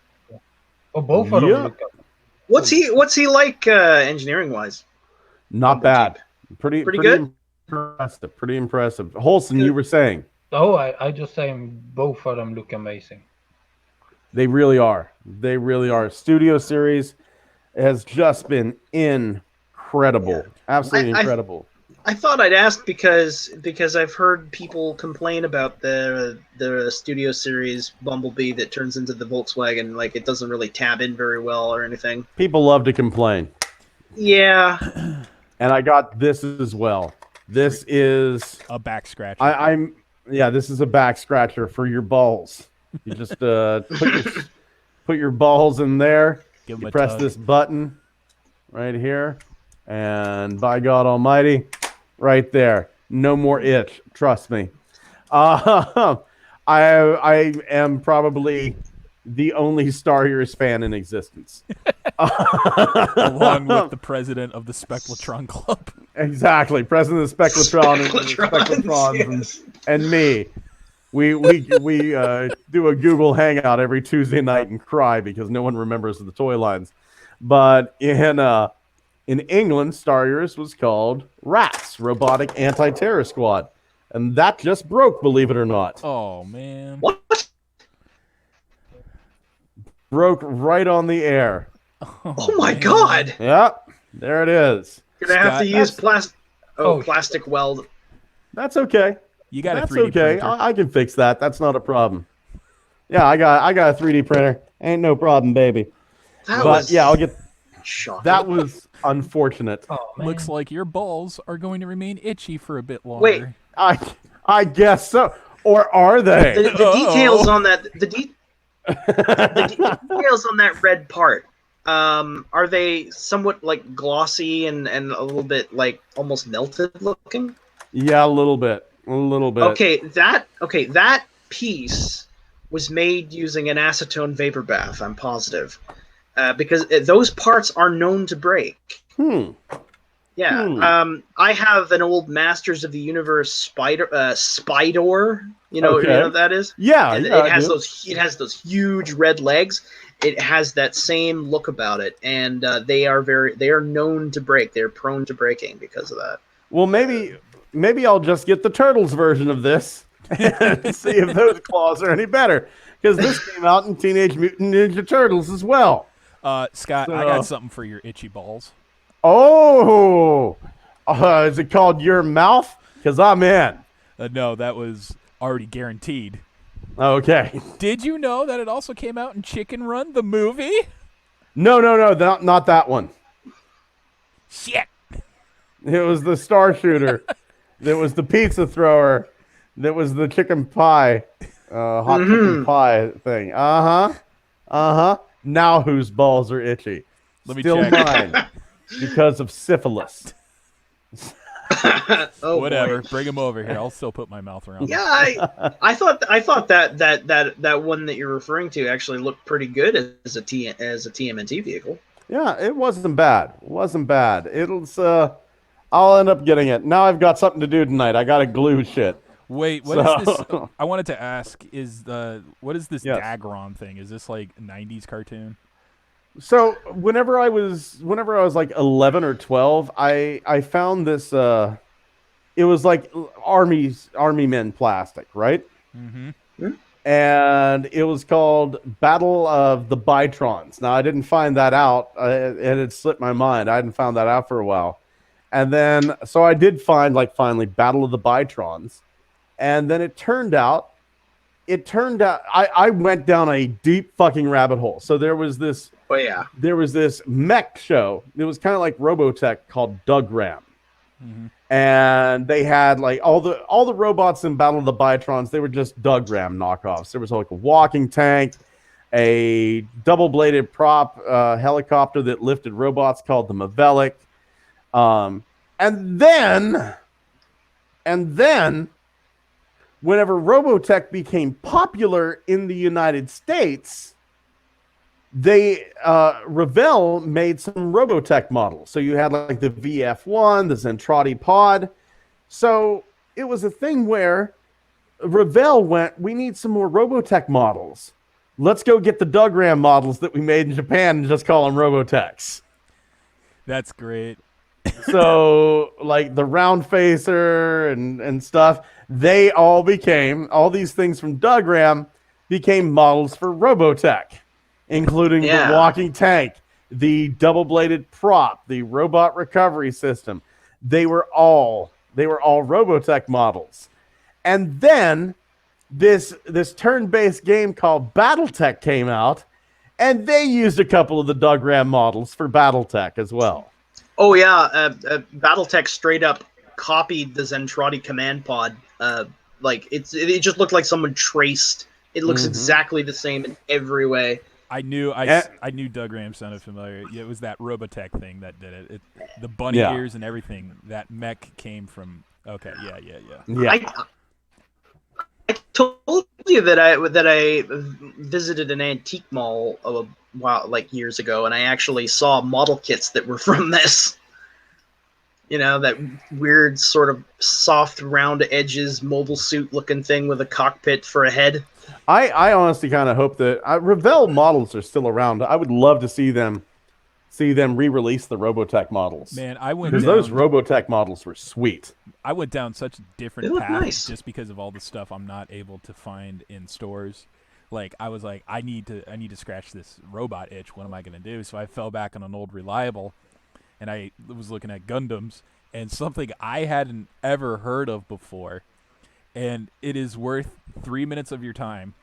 Oh, both of them. Yeah. Look up. What's he like engineering wise? Not Bumble bad. Jeep. Pretty good? impressive. Pretty impressive. Holson, you were saying. Oh, I just saying both of them look amazing. They really are. They really are. Studio Series has just been incredible. Absolutely incredible. I thought I'd ask because I've heard people complain about the Studio Series Bumblebee that turns into the Volkswagen, like it doesn't really tab in very well or anything. People love to complain. Yeah. And I got this as well. This is A back scratch. this is a back scratcher for your balls. You just put your balls in there. Give 'em You a press tug. this button right here, and by God Almighty, right there, no more itch. Trust me. I am probably the only Star Wars fan in existence. Along with the president of the Spectratron Club. Exactly, President of Spectratron and Spectratrons yes. and me. We do a Google Hangout every Tuesday night and cry because no one remembers the toy lines. But in England, Star Wars was called RATS, Robotic Anti-Terror Squad, and that just broke, believe it or not. Oh man. What? Broke right on the air. Oh my man. God! Yep, there it is. You're gonna have to Scott, use plastic. Oh. Plastic weld. That's okay. You got That's a 3D okay. printer. I can fix that. That's not a problem. Yeah, I got a 3D printer. Ain't no problem, baby. That But was yeah, I'll get. shocking. That was unfortunate. Oh, man. Looks like your balls are going to remain itchy for a bit longer. Wait. I guess so. Or are they? the details on that. The details on that red part. Are they somewhat like glossy and a little bit like almost melted looking? Yeah, a little bit. A little bit. Okay, that piece was made using an acetone vapor bath. I'm positive, because those parts are known to break. Yeah. I have an old Masters of the Universe Spydor. You know what that is? Yeah, And yeah, it has those huge red legs. It has that same look about it, and they are known to break. They're prone to breaking because of that. Well, maybe I'll just get the Turtles version of this and see if those claws are any better. Because this came out in Teenage Mutant Ninja Turtles as well. Scott, I got something for your itchy balls. Oh, is it called Your Mouth? Because I'm in. No, that was already guaranteed. Okay. Did you know that it also came out in Chicken Run, the movie? No, not that one. Shit. It was the Star Shooter. That was the pizza thrower. That was the chicken pie, hot chicken pie thing. Now whose balls are itchy? Let me Still check. mine, because of syphilis. Oh, Whatever. boy. Bring him over here. I'll still put my mouth around him. Yeah, I thought that one that you're referring to actually looked pretty good as a TMNT vehicle. Yeah, it wasn't bad. It wasn't bad. I'll end up getting it. Now I've got something to do tonight. I got to glue shit. Wait, what is this? I wanted to ask, what is this Yes. Dagron thing? Is this like a 90s cartoon? So whenever I was like 11 or 12, I found this. It was like army men plastic, right? Mm-hmm. and it was called Battle of the Bytrons. Now I didn't find that out; it had slipped my mind. I hadn't found that out for a while, and then so I did find like finally Battle of the Bytrons, and then it turned out I went down a deep fucking rabbit hole. So there was this Oh yeah. mech show. It was kind of like Robotech called Dugram. Mm-hmm. And they had like all the robots in Battle of the Bytrons, they were just Dugram knockoffs. There was like a walking tank, a double-bladed prop helicopter that lifted robots called the Mavelic. And then whenever Robotech became popular in the United States, Revell made some Robotech models. So you had like the VF1, the Zentradi Pod. So it was a thing where Revell went, we need some more Robotech models. Let's go get the Dugram models that we made in Japan and just call them Robotechs. That's great. So like the Round Facer and stuff, all these things from Dugram became models for Robotech, including the walking tank, the double-bladed prop, the robot recovery system. They were all Robotech models. And then this turn-based game called Battletech came out, and they used a couple of the Dugram models for Battletech as well. Oh yeah, BattleTech straight up copied the Zentradi command pod. It just looked like someone traced. It looks exactly the same in every way. I knew Dugram sounded familiar. It was that Robotech thing that did it. The bunny ears and everything. That mech came from. Okay, yeah. I told you that I visited an antique mall years ago, and I actually saw model kits that were from this. You know, that weird sort of soft round edges mobile suit looking thing with a cockpit for a head. I honestly kind of hope that Revell models are still around. I would love to see them re-release the Robotech models. Man, I went because those Robotech models were sweet. I went down such a different path just because of all the stuff I'm not able to find in stores. Like I was like, I need to scratch this robot itch. What am I going to do? So I fell back on an old Reliable, and I was looking at Gundams and something I hadn't ever heard of before, and it is worth 3 minutes of your time.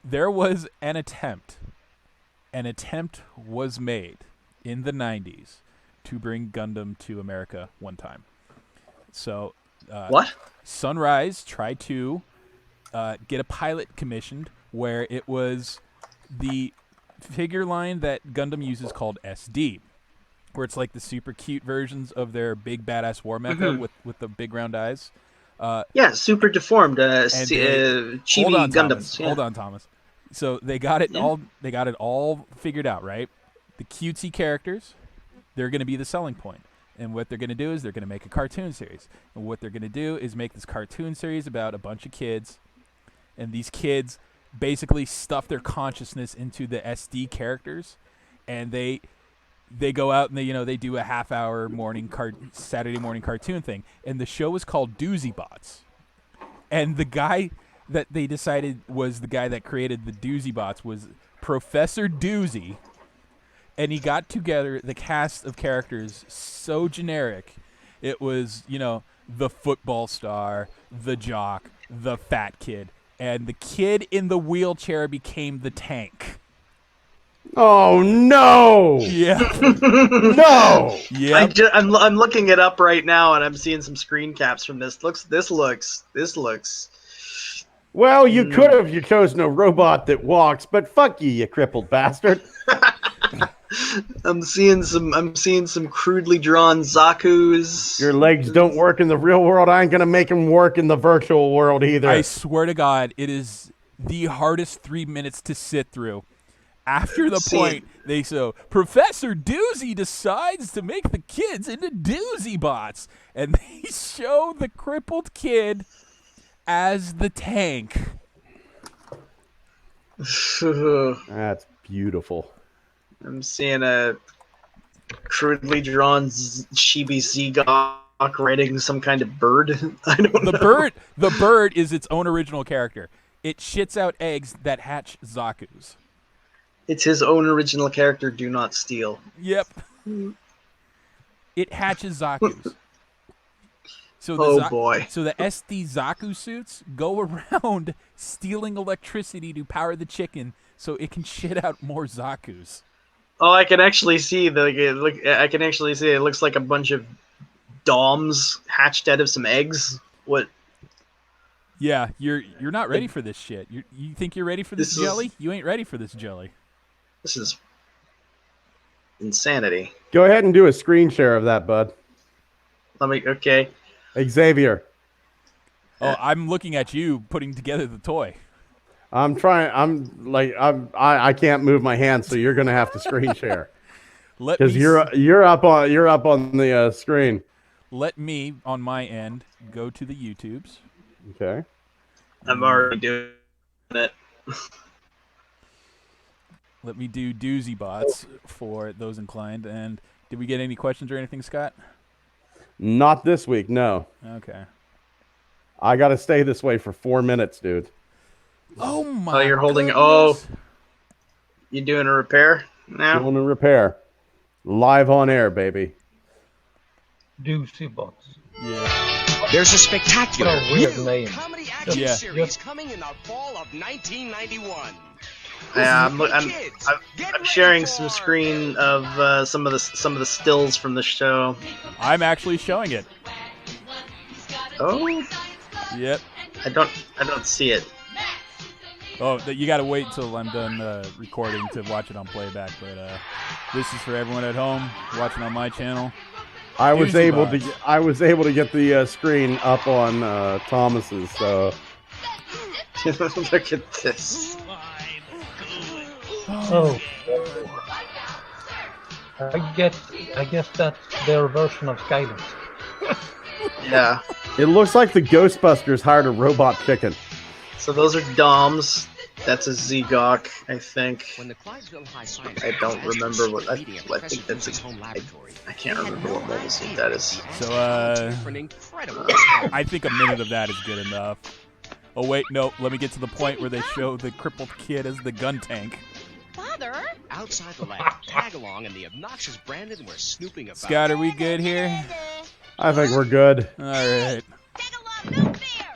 There was an attempt. An attempt was made in the 90s to bring Gundam to America one time. So, what? Sunrise tried to get a pilot commissioned where it was the figure line that Gundam uses called SD, where it's like the super cute versions of their big badass war mecha with the big round eyes. Super deformed chibi Gundams. Hold on, Thomas. So they got it all. They got it all figured out, right? The cutesy characters, they're going to be the selling point. And what they're going to do is they're going to make a cartoon series. And what they're going to do is make this cartoon series about a bunch of kids, and these kids basically stuff their consciousness into the SD characters, and they go out and they do a half-hour Saturday morning cartoon thing. And the show was called Doozy Bots. And the guy that they decided was the guy that created the Doozy Bots was Professor Doozy. And he got together the cast of characters so generic. It was, the football star, the jock, the fat kid. And the kid in the wheelchair became the tank. Oh, no! Yeah. No! Yeah. I'm looking it up right now, and I'm seeing some screen caps from this. This looks. Well, you could have. You chose no robot that walks, but fuck you crippled bastard. I'm seeing some crudely drawn Zakus. Your legs don't work in the real world. I ain't gonna make them work in the virtual world either. I swear to God, it is the hardest 3 minutes to sit through. After the point, Professor Doozy decides to make the kids into Doozy Bots, and they show the crippled kid as the tank. That's beautiful. I'm seeing a crudely drawn chibi Zegok riding some kind of bird. I don't know. The bird is its own original character. It shits out eggs that hatch Zaku's. It's his own original character, Do Not Steal. Yep. It hatches Zaku's. So Boy. So the SD Zaku suits go around stealing electricity to power the chicken so it can shit out more Zaku's. Oh, I can actually see I can actually see it looks like a bunch of DOMs hatched out of some eggs. What? Yeah, you're not ready for this shit. You think you're ready for this jelly? You ain't ready for this jelly. This is insanity. Go ahead and do a screen share of that, bud. Okay. Xavier. Oh, I'm looking at you putting together the toy. I'm trying. I can't move my hands, so you're gonna have to screen share because you're up on the screen. Let me on my end go to the YouTubes. Okay. I'm already doing it. Let me do Doozy Bots for those inclined. And did we get any questions or anything, Scott? Not this week, no. Okay. I got to stay this way for 4 minutes, dude. Oh my! Oh, you're holding. goodness. Oh, you doing a repair now? Doing a repair, live on air, baby. Doozy Bot. Yeah. There's a spectacular What a weird new name. comedy action Yeah. series coming in the fall of 1991. Yeah, Kids, get I'm ready sharing for- some screen of some of the stills from the show. I'm actually showing it. Oh, Yep. I don't see it. Oh, you got to wait until I'm done recording to watch it on playback. But this is for everyone at home watching on my channel. I was Doozy able Bots. to. I was able to get the screen up on Thomas's. So Look at this. Oh. I guess that's their version of Skyrim. Yeah. it looks like the Ghostbusters hired a robot chicken. So those are DOMs. That's a Zegok, I think. When the Clydesville High Science I don't Lab remember what I meeting at think that's Professor Doozy's home laboratory, I can't remember what mobile suit that is. So for an incredible I think a minute of that is good enough. Oh wait, no. Let me get to the point where they show the crippled kid as the gun tank. Father? outside the lab, tag along, and the obnoxious Brandon were snooping about. Scott, are we good here? I think we're good. All right. Take a look, no fear.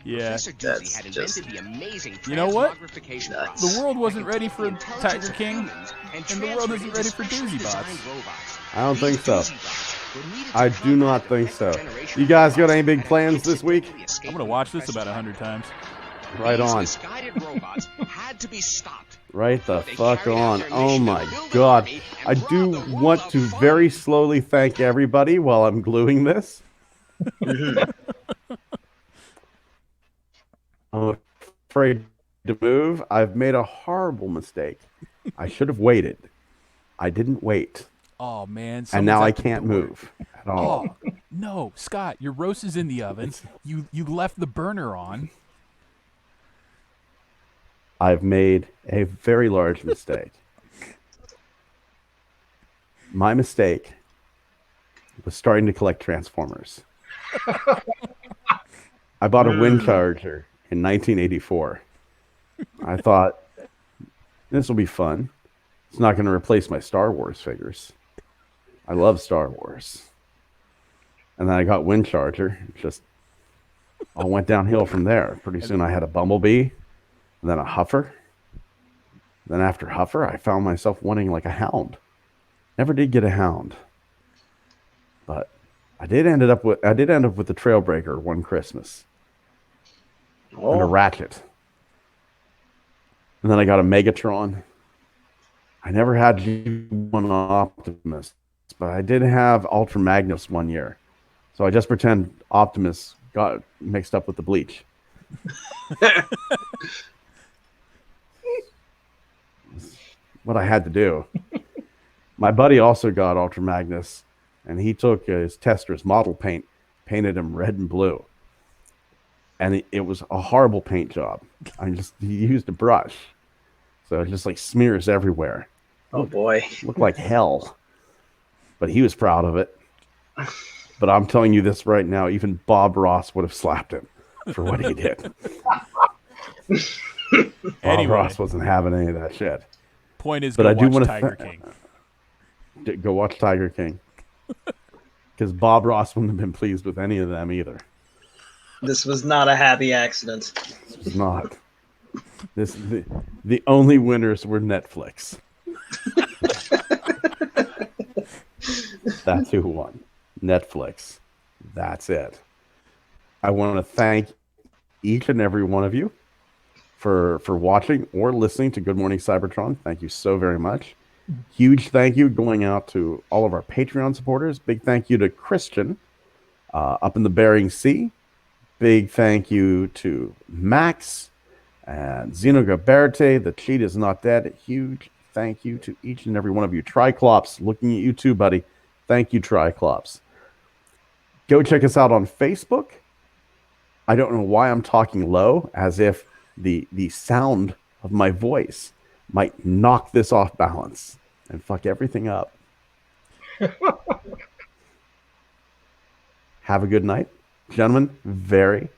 Yeah. Professor That's Doozy had just- invented the amazing You know what? transmogrification That's- process The world wasn't that ready can for take the Tiger intelligence of King, humans and the world transfer it isn't into ready for specially Doozy Bots. designed robots. I don't think These so. Doozy Bots were needed to I do not combat think the so. present generation You of guys got robots any big that had plans this week? accidentally escaped I'm gonna from watch this Professor about 100 times. Right These on. misguided robots had to be stopped. Right the They fuck carried out on. their Oh mission my of building an god. army I and do rob the world want of to fun. very slowly thank everybody while I'm gluing this. I'm afraid to move. I've made a horrible mistake. I should have waited. I didn't wait. Oh man. And someone's now I at the can't door. move at all. Oh no, Scott, your roast is in the oven. You left the burner on. I've made a very large mistake. My mistake was starting to collect Transformers. I bought a wind charger in 1984. I thought, this will be fun. It's not going to replace my Star Wars figures. I love Star Wars. And then I got wind charger. It just all went downhill from there. Pretty soon I had a Bumblebee. And then a Huffer. Then after Huffer, I found myself wanting like a Hound. Never did get a Hound. But I did end up with the Trailbreaker one Christmas. And a Ratchet. And then I got a Megatron. I never had G1 Optimus, but I did have Ultra Magnus one year. So I just pretend Optimus got mixed up with the Bleach. What I had to do. My buddy also got Ultra Magnus, and he took his Testra's model paint, painted him red and blue. And it was a horrible paint job. He used a brush. So it just like smears everywhere. Oh boy. Looked like hell. But he was proud of it. But I'm telling you this right now, even Bob Ross would have slapped him for what he did. Bob Anyway, Ross wasn't having any of that shit. point is, But go I do watch wanna Tiger King. Go watch Tiger King. Because Bob Ross wouldn't have been pleased with any of them either. This was not a happy accident. It's not. The only winners were Netflix. That's who won. Netflix. That's it. I want to thank each and every one of you for watching or listening to Good Morning Cybertron. Thank you so very much. Huge thank you going out to all of our Patreon supporters. Big thank you to Christian up in the Bering Sea. Big thank you to Max and Zeno Gaberte. The cheat is not dead. Huge thank you to each and every one of you. Triclops, looking at you too, buddy. Thank you, Triclops. Go check us out on Facebook. I don't know why I'm talking low, as if the sound of my voice might knock this off balance and fuck everything up. Have a good night. Gentlemen, very,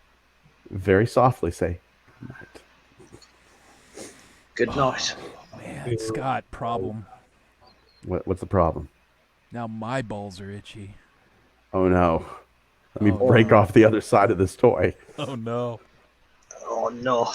very softly say good night. Good night. Man, Scott, problem. What's the problem? Now my balls are itchy. Oh no. Let me break off the other side of this toy. Oh no. Oh no.